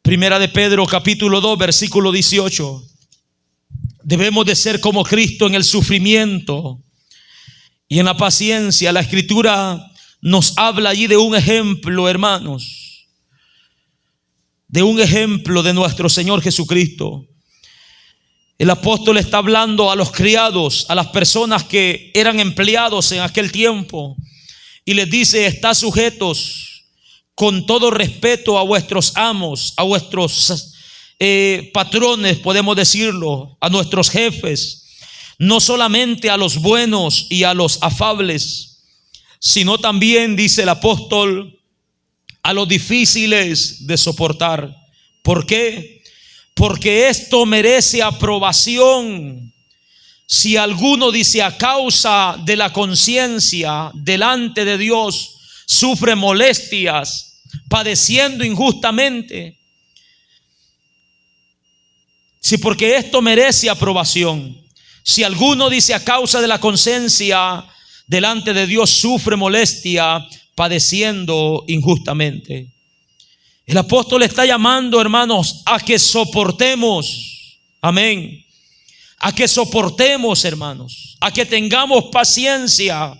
Primera de Pedro capítulo 2, versículo 18. Debemos de ser como Cristo en el sufrimiento y en la paciencia. La Escritura nos habla allí de un ejemplo, hermanos, de un ejemplo de nuestro Señor Jesucristo. El apóstol está hablando a los criados, a las personas que eran empleados en aquel tiempo, y les dice: estad sujetos con todo respeto a vuestros amos, a vuestros patrones, podemos decirlo, a nuestros jefes, no solamente a los buenos y a los afables, sino también, dice el apóstol, a los difíciles de soportar. ¿Por qué? Porque esto merece aprobación. Si alguno, dice, a causa de la conciencia delante de Dios sufre molestias, padeciendo injustamente. Sí, porque esto merece aprobación. Si alguno, dice, a causa de la conciencia delante de Dios sufre molestia, padeciendo injustamente. El apóstol está llamando, hermanos, a que soportemos. Amén. A que soportemos, hermanos, a que tengamos paciencia.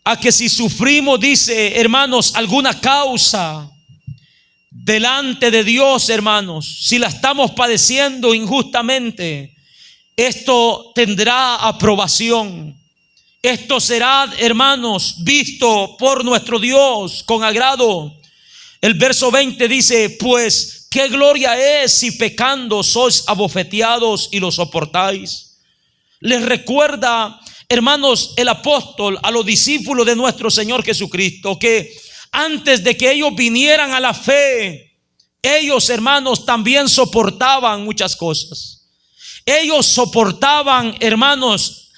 A que si sufrimos, dice, hermanos, alguna causa delante de Dios, hermanos, si la estamos padeciendo injustamente, esto tendrá aprobación. Esto será, hermanos, visto por nuestro Dios con agrado. El verso 20 dice: pues qué gloria es si pecando sois abofeteados y lo soportáis. les recuerda, hermanos, el apóstol a los discípulos de nuestro Señor Jesucristo, que antes de que ellos vinieran a la fe, ellos, hermanos, también soportaban muchas cosas. Ellos soportaban, hermanos,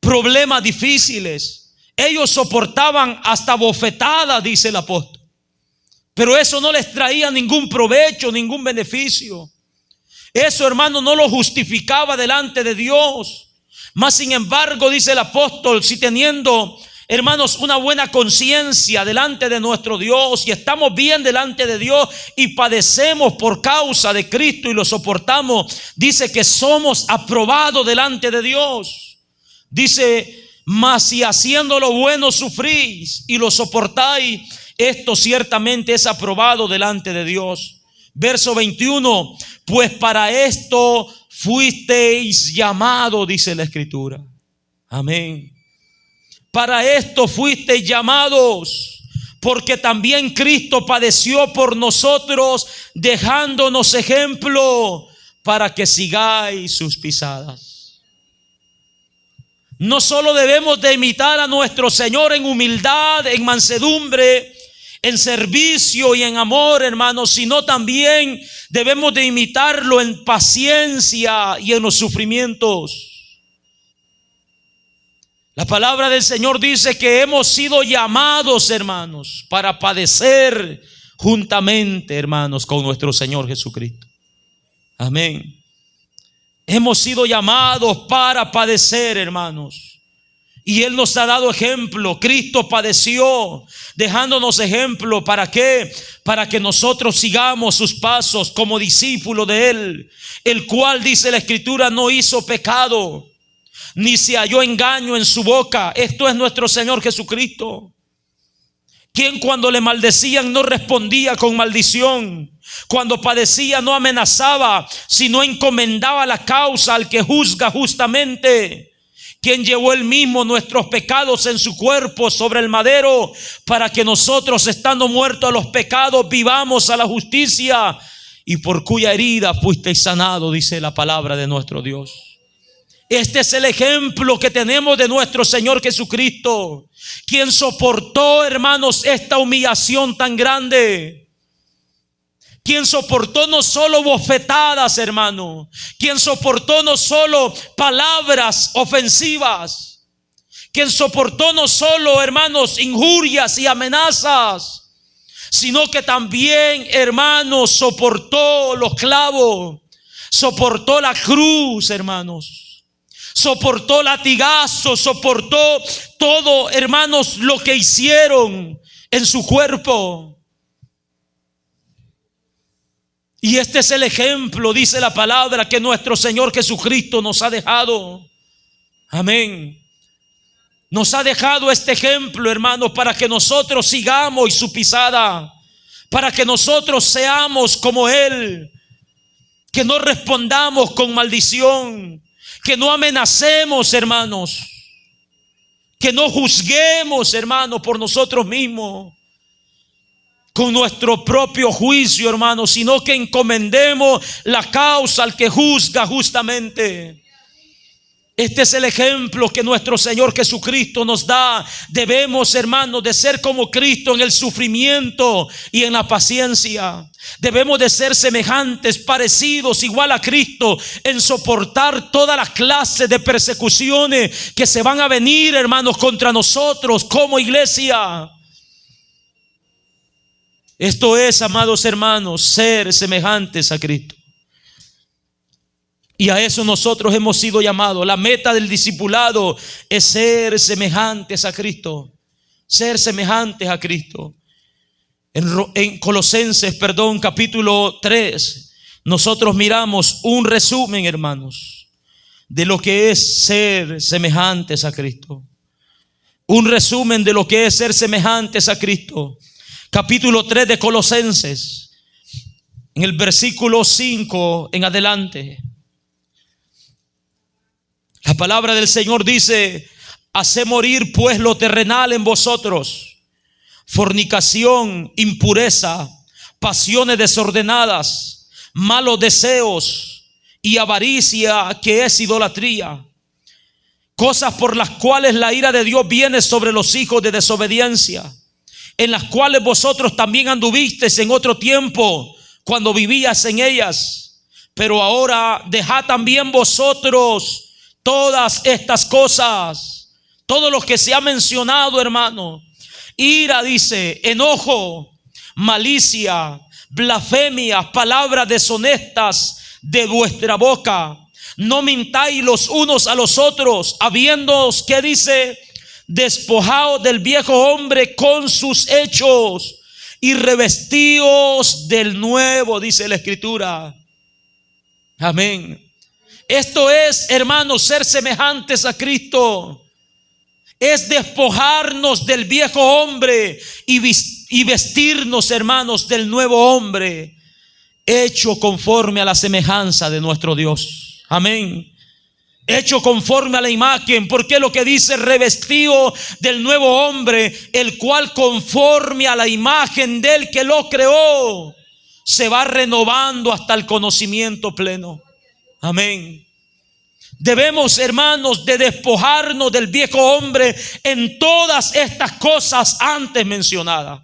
problemas difíciles. Ellos soportaban hasta bofetadas, dice el apóstol. Pero eso no les traía ningún provecho, ningún beneficio. Eso, hermano, no lo justificaba delante de Dios. Mas sin embargo, dice el apóstol, si teniendo, hermanos, una buena conciencia delante de nuestro Dios, y estamos bien delante de Dios y padecemos por causa de Cristo y lo soportamos, dice que somos aprobados delante de Dios. Dice, mas si haciendo lo bueno sufrís y lo soportáis, esto ciertamente es aprobado delante de Dios. Verso 21, pues para esto fuisteis llamados, dice la Escritura. Amén. Para esto fuisteis llamados, porque también Cristo padeció por nosotros, dejándonos ejemplo para que sigáis sus pisadas. No solo debemos de imitar a nuestro Señor en humildad, en mansedumbre, en servicio y en amor, hermanos, sino también debemos de imitarlo en paciencia y en los sufrimientos. La palabra del Señor dice que hemos sido llamados, hermanos, para padecer juntamente, hermanos, con nuestro Señor Jesucristo. Amén. Hemos sido llamados para padecer, hermanos. Y Él nos ha dado ejemplo. Cristo padeció, dejándonos ejemplo. ¿Para qué? Para que nosotros sigamos sus pasos como discípulos de Él, el cual, dice la Escritura, no hizo pecado, ni se halló engaño en su boca. Esto es nuestro Señor Jesucristo, quien cuando le maldecían no respondía con maldición, cuando padecía no amenazaba, sino encomendaba la causa al que juzga justamente, quien llevó él mismo nuestros pecados en su cuerpo sobre el madero, para que nosotros, estando muertos a los pecados, vivamos a la justicia, y por cuya herida fuisteis sanados, dice la palabra de nuestro Dios. Este es el ejemplo que tenemos de nuestro Señor Jesucristo, quien soportó, hermanos, esta humillación tan grande. Quien soportó no solo bofetadas, hermano. Quien soportó no solo palabras ofensivas. Quien soportó no solo, hermanos, injurias y amenazas, sino que también, hermanos, soportó los clavos. Soportó la cruz, hermanos. Soportó latigazos, soportó todo, hermanos, lo que hicieron en su cuerpo. Y este es el ejemplo, dice la palabra, que nuestro Señor Jesucristo nos ha dejado. Amén. Nos ha dejado este ejemplo, hermanos, para que nosotros sigamos su pisada, para que nosotros seamos como Él, que no respondamos con maldición, que no amenacemos, hermanos, que no juzguemos, hermanos, por nosotros mismos, con nuestro propio juicio, hermanos, sino que encomendemos la causa al que juzga justamente. Este es el ejemplo que nuestro Señor Jesucristo nos da. Debemos, hermanos, de ser como Cristo en el sufrimiento y en la paciencia. Debemos de ser semejantes, parecidos, igual a Cristo, en soportar todas las clases de persecuciones que se van a venir, hermanos, contra nosotros como iglesia. Esto es, amados hermanos, ser semejantes a Cristo. Y a eso nosotros hemos sido llamados. La meta del discipulado es ser semejantes a Cristo. Ser semejantes a Cristo. En Colosenses, capítulo 3, nosotros miramos un resumen, hermanos, de lo que es ser semejantes a Cristo. Un resumen de lo que es ser semejantes a Cristo. Capítulo 3 de Colosenses, en el versículo 5 en adelante. La palabra del Señor dice: haced morir pues lo terrenal en vosotros: fornicación, impureza, pasiones desordenadas, malos deseos, y avaricia, que es idolatría. Cosas por las cuales la ira de Dios viene sobre los hijos de desobediencia, en las cuales vosotros también anduvisteis en otro tiempo, cuando vivías en ellas. Pero ahora dejad también vosotros todas estas cosas, todo lo que se ha mencionado, hermano. Ira, dice, enojo, malicia, blasfemia, palabras deshonestas de vuestra boca. No mintáis los unos a los otros, habiéndoos, ¿qué dice? Despojaos del viejo hombre con sus hechos y revestíos del nuevo, dice la Escritura. Amén. Esto es, hermanos, ser semejantes a Cristo. Es despojarnos del viejo hombre y vestirnos, hermanos, del nuevo hombre, hecho conforme a la semejanza de nuestro Dios. Amén. Hecho conforme a la imagen, porque lo que dice, revestido del nuevo hombre, el cual conforme a la imagen del que lo creó, se va renovando hasta el conocimiento pleno. Amén. Debemos, hermanos, de despojarnos del viejo hombre en todas estas cosas antes mencionadas.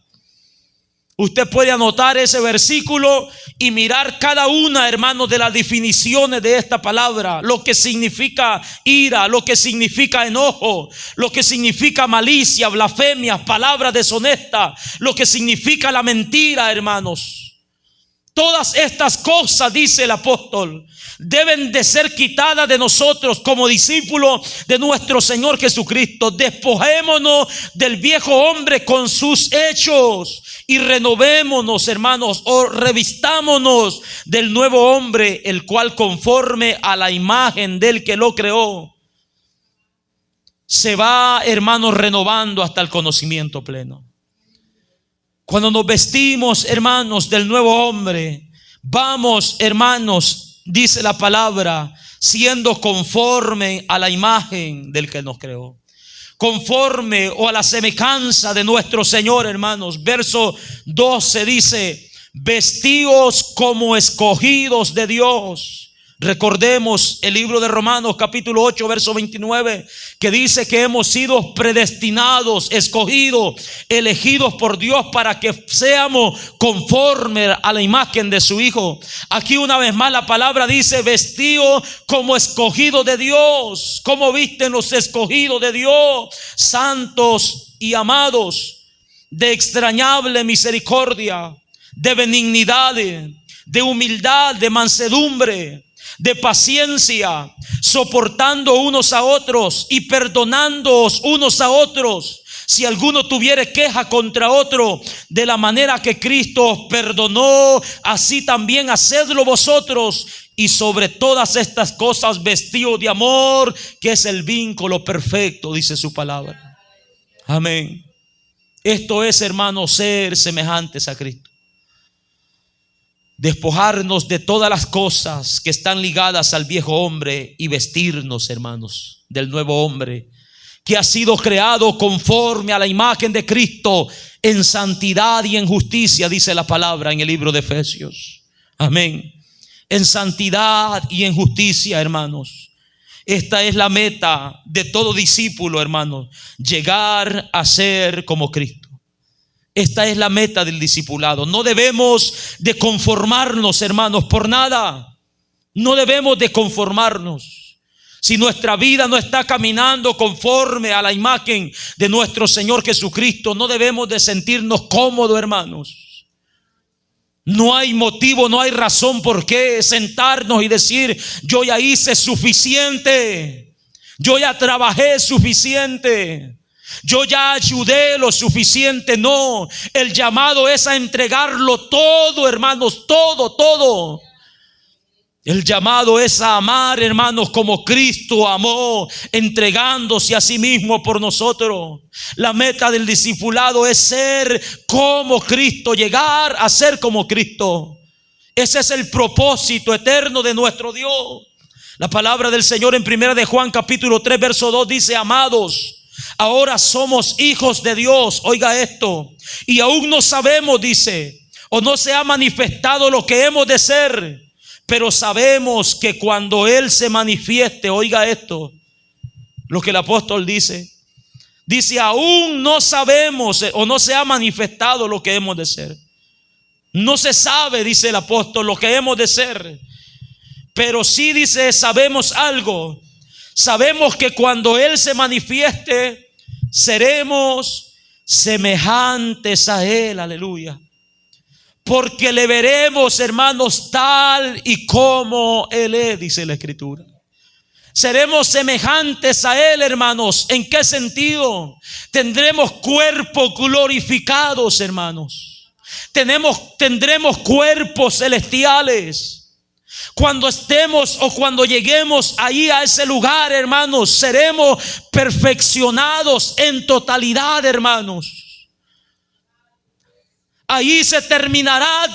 Usted puede anotar ese versículo y mirar cada una, hermanos, de las definiciones de esta palabra. Lo que significa ira, lo que significa enojo, lo que significa malicia, blasfemia, palabras deshonestas, lo que significa la mentira, hermanos. Todas estas cosas, dice el apóstol, deben de ser quitadas de nosotros como discípulos de nuestro Señor Jesucristo. Despojémonos del viejo hombre con sus hechos y renovémonos, hermanos, o revistámonos del nuevo hombre, el cual conforme a la imagen del que lo creó, se va, hermanos, renovando hasta el conocimiento pleno. Cuando nos vestimos, hermanos, del nuevo hombre, vamos, hermanos, dice la palabra, siendo conforme a la imagen del que nos creó, conforme o a la semejanza de nuestro Señor, hermanos. Verso 12 dice, vestíos como escogidos de Dios. Recordemos el libro de Romanos capítulo 8 verso 29, que dice que hemos sido predestinados, escogidos, elegidos por Dios para que seamos conformes a la imagen de su Hijo. Aquí una vez más la palabra dice, vestidos como escogidos de Dios. ¿Cómo visten los escogidos de Dios? Santos y amados, de extrañable misericordia, de benignidad, de humildad, de mansedumbre, de paciencia, soportando unos a otros y perdonándoos unos a otros, si alguno tuviere queja contra otro, de la manera que Cristo os perdonó, así también hacedlo vosotros. Y sobre todas estas cosas vestidos de amor, que es el vínculo perfecto, dice su palabra. Amén. Esto es, hermanos, ser semejantes a Cristo. Despojarnos de todas las cosas que están ligadas al viejo hombre y vestirnos, hermanos, del nuevo hombre, que ha sido creado conforme a la imagen de Cristo, en santidad y en justicia, dice la palabra en el libro de Efesios. Amén. En santidad y en justicia, hermanos. Esta es la meta de todo discípulo, hermanos, llegar a ser como Cristo. Esta es la meta del discipulado. No debemos de conformarnos, hermanos, por nada. No debemos de conformarnos. Si nuestra vida no está caminando conforme a la imagen de nuestro Señor Jesucristo, no debemos de sentirnos cómodos, hermanos. No hay motivo, no hay razón por qué sentarnos y decir, yo ya hice suficiente, yo ya trabajé suficiente, yo ya ayudé lo suficiente. No, el llamado es a entregarlo todo, hermanos, todo. El llamado es a amar, hermanos, como Cristo amó, entregándose a sí mismo por nosotros. La meta del discipulado es ser como Cristo, llegar a ser como Cristo. Ese es el propósito eterno de nuestro Dios. La palabra del Señor en 1 de Juan capítulo 3 verso 2 dice, amados, ahora somos hijos de Dios. Oiga esto. Y aún no sabemos, dice, o no se ha manifestado lo que hemos de ser. Pero sabemos que cuando Él se manifieste, oiga esto, lo que el apóstol dice, aún no sabemos o no se ha manifestado lo que hemos de ser. No se sabe, dice el apóstol, lo que hemos de ser. Pero sí dice, sabemos algo. Sabemos que cuando Él se manifieste, seremos semejantes a Él. Aleluya. Porque le veremos, hermanos, tal y como Él es, dice la Escritura. Seremos semejantes a Él, hermanos. ¿En qué sentido? Tendremos cuerpos glorificados, hermanos. Tendremos cuerpos celestiales. Cuando estemos o cuando lleguemos ahí a ese lugar, hermanos, seremos perfeccionados en totalidad, hermanos. Ahí se terminará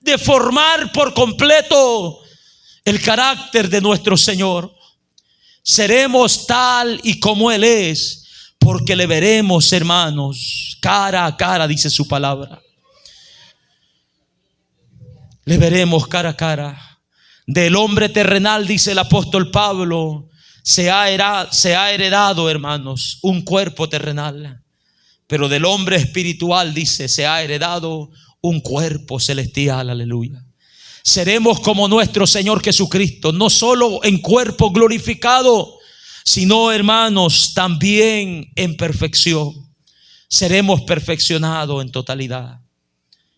de formar por completo el carácter de nuestro Señor. Seremos tal y como Él es, porque le veremos, hermanos, cara a cara, dice su palabra. Le veremos cara a cara. Del hombre terrenal, dice el apóstol Pablo, se ha heredado, hermanos, un cuerpo terrenal. Pero del hombre espiritual, dice, se ha heredado un cuerpo celestial. Aleluya. Seremos como nuestro Señor Jesucristo, no solo en cuerpo glorificado, sino, hermanos, también en perfección. Seremos perfeccionados en totalidad.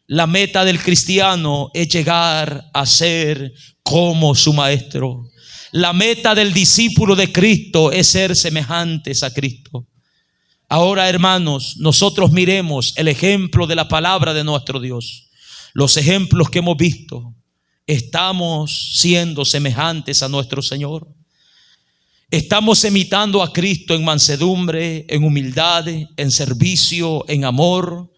La meta del cristiano es llegar a ser como su maestro. La meta del discípulo de Cristo es ser semejantes a Cristo. Ahora, hermanos, nosotros miremos el ejemplo de la palabra de nuestro Dios. Los ejemplos que hemos visto. Estamos siendo semejantes a nuestro Señor. Estamos imitando a Cristo en mansedumbre, en humildad, en servicio, en amor.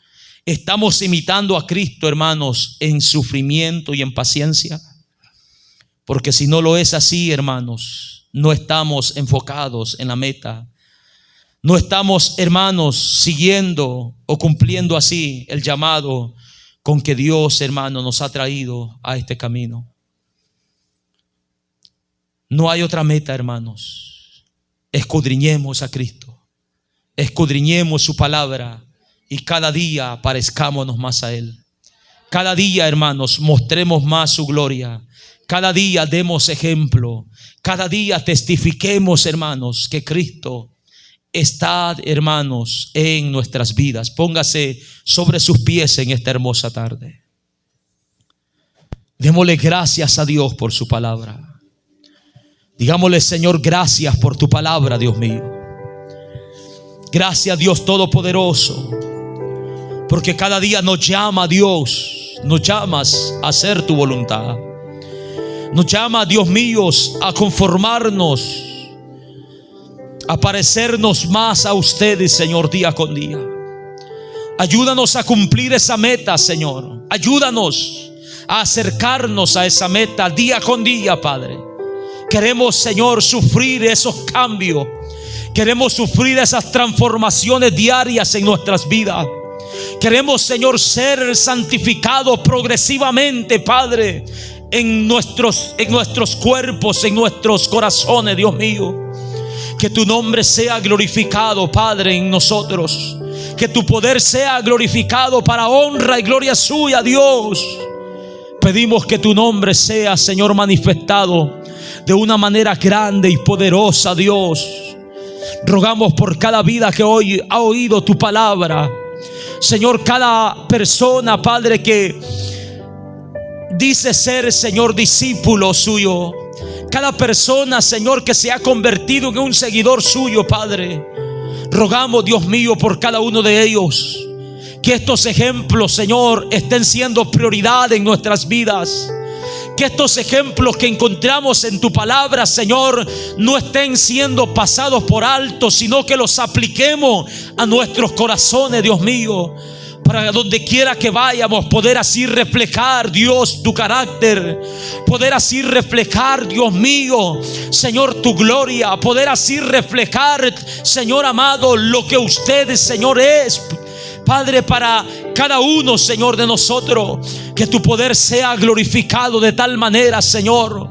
Estamos imitando a Cristo, hermanos, en sufrimiento y en paciencia. Porque si no lo es así, hermanos, no estamos enfocados en la meta. No estamos, hermanos, siguiendo o cumpliendo así el llamado con que Dios, hermano, nos ha traído a este camino. No hay otra meta, hermanos. Escudriñemos a Cristo. Escudriñemos su palabra y cada día parezcámonos más a Él. Cada día, hermanos, mostremos más su gloria. Cada día demos ejemplo. Cada día testifiquemos, hermanos, que Cristo está, hermanos, en nuestras vidas. Póngase sobre sus pies en esta hermosa tarde. Démosle gracias a Dios por su palabra. Digámosle, Señor, gracias por tu palabra, Dios mío. Gracias, Dios Todopoderoso, porque cada día nos llama, Dios, nos llamas a hacer tu voluntad. Nos llama, Dios mío, a conformarnos, a parecernos más a ustedes, Señor, día con día. Ayúdanos a cumplir esa meta, Señor. Ayúdanos a acercarnos a esa meta día con día, Padre. Queremos, Señor, sufrir esos cambios. Queremos sufrir esas transformaciones diarias en nuestras vidas. Queremos, Señor, ser santificados progresivamente, Padre, en nuestros cuerpos, en nuestros corazones, Dios mío. Que tu nombre sea glorificado, Padre, en nosotros. Que tu poder sea glorificado para honra y gloria suya, Dios. Pedimos que tu nombre sea, Señor, manifestado de una manera grande y poderosa, Dios. Rogamos por cada vida que hoy ha oído tu palabra. Señor, cada persona, Padre, que dice ser, Señor, discípulo suyo. Cada persona, Señor, que se ha convertido en un seguidor suyo, Padre. Rogamos, Dios mío, por cada uno de ellos. Que estos ejemplos, Señor, estén siendo prioridad en nuestras vidas. Que estos ejemplos que encontramos en tu palabra, Señor, no estén siendo pasados por alto, sino que los apliquemos a nuestros corazones, Dios mío. Para donde quiera que vayamos, poder así reflejar, Dios, tu carácter. Poder así reflejar, Dios mío, Señor, tu gloria. Poder así reflejar, Señor amado, lo que usted, Señor, es, Padre, para cada uno, Señor, de nosotros. Que tu poder sea glorificado de tal manera, Señor.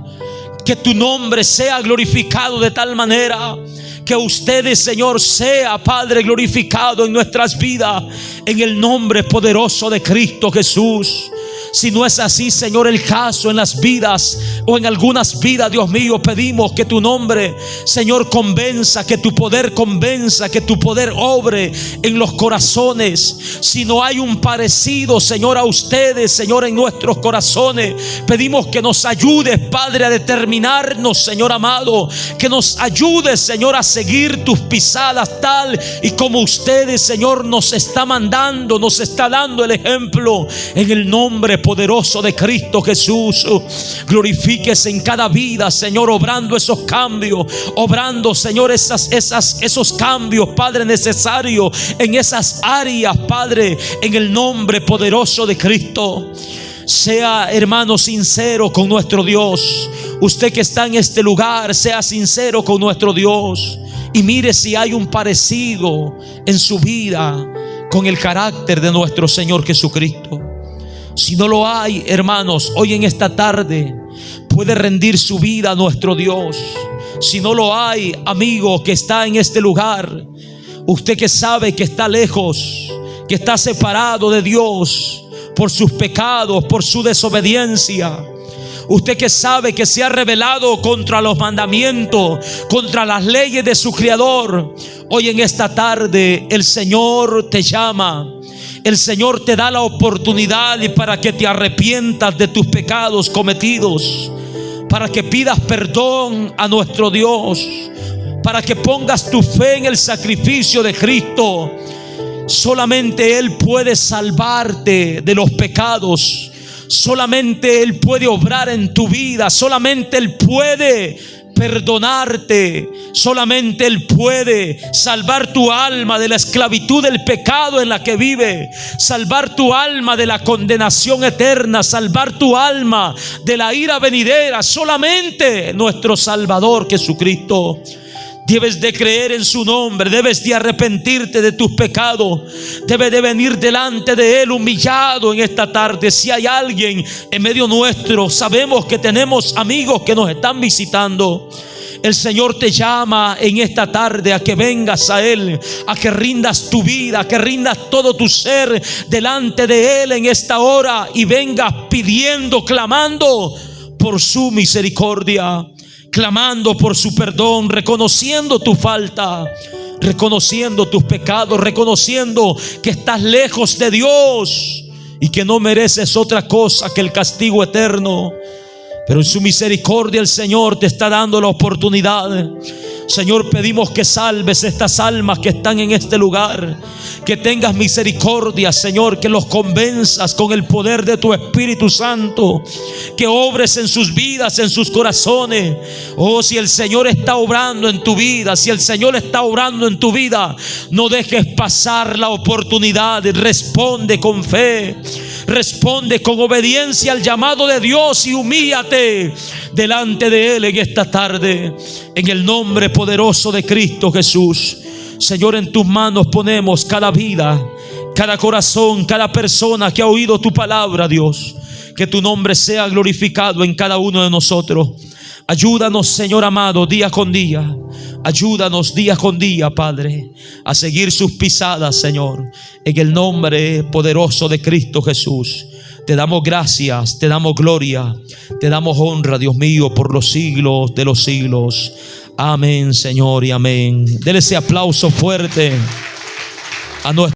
Que tu nombre sea glorificado de tal manera. Que ustedes, Señor, sea, Padre, glorificado en nuestras vidas, en el nombre poderoso de Cristo Jesús. Si no es así, Señor, el caso en las vidas o en algunas vidas, Dios mío, pedimos que tu nombre, Señor, convenza, que tu poder convenza, que tu poder obre en los corazones. Si no hay un parecido, Señor, a ustedes, Señor, en nuestros corazones, pedimos que nos ayudes, Padre, a determinarnos, Señor amado, que nos ayudes, Señor, a seguir tus pisadas tal y como ustedes, Señor, nos está mandando, nos está dando el ejemplo, en el nombre poderoso de Cristo Jesús. Glorifíquese en cada vida, Señor, obrando esos cambios, obrando, Señor, esos cambios, Padre, necesarios en esas áreas, Padre, en el nombre poderoso de Cristo. Sea, hermano, sincero con nuestro Dios. Usted que está en este lugar, sea sincero con nuestro Dios y mire si hay un parecido en su vida con el carácter de nuestro Señor Jesucristo. Si no lo hay, hermanos, hoy en esta tarde puede rendir su vida a nuestro Dios. Si no lo hay, amigo que está en este lugar, usted que sabe que está lejos, que está separado de Dios por sus pecados, por su desobediencia, usted que sabe que se ha rebelado contra los mandamientos, contra las leyes de su Creador, hoy en esta tarde el Señor te llama. El Señor te da la oportunidad para que te arrepientas de tus pecados cometidos, para que pidas perdón a nuestro Dios, para que pongas tu fe en el sacrificio de Cristo. Solamente Él puede salvarte de los pecados. Solamente Él puede obrar en tu vida. Solamente Él puede perdonarte. Solamente Él puede salvar tu alma de la esclavitud del pecado en la que vive, salvar tu alma de la condenación eterna, salvar tu alma de la ira venidera. Solamente nuestro Salvador Jesucristo. Debes de creer en su nombre, debes de arrepentirte de tus pecados, debes de venir delante de Él humillado en esta tarde. Si hay alguien en medio nuestro, sabemos que tenemos amigos que nos están visitando. El Señor te llama en esta tarde a que vengas a Él, a que rindas tu vida, a que rindas todo tu ser delante de Él en esta hora y vengas pidiendo, clamando por su misericordia, clamando por su perdón, reconociendo tu falta, reconociendo tus pecados, reconociendo que estás lejos de Dios y que no mereces otra cosa que el castigo eterno. Pero en su misericordia el Señor te está dando la oportunidad. Señor, pedimos que salves estas almas que están en este lugar, que tengas misericordia, Señor, que los convenzas con el poder de tu Espíritu Santo, que obres en sus vidas, en sus corazones. Oh, si el Señor está obrando en tu vida, si el Señor está obrando en tu vida, no dejes pasar la oportunidad. Responde con fe, responde con obediencia al llamado de Dios y humíllate delante de Él en esta tarde, en el nombre poderoso de Cristo Jesús. Señor, en tus manos ponemos cada vida, cada corazón, cada persona que ha oído tu palabra, Dios. Que tu nombre sea glorificado en cada uno de nosotros. Ayúdanos, Señor amado, día con día. Ayúdanos día con día, Padre, a seguir sus pisadas, Señor, en el nombre poderoso de Cristo Jesús. Te damos gracias, te damos gloria, te damos honra, Dios mío, por los siglos de los siglos. Amén, Señor, y amén. Dele ese aplauso fuerte a nuestro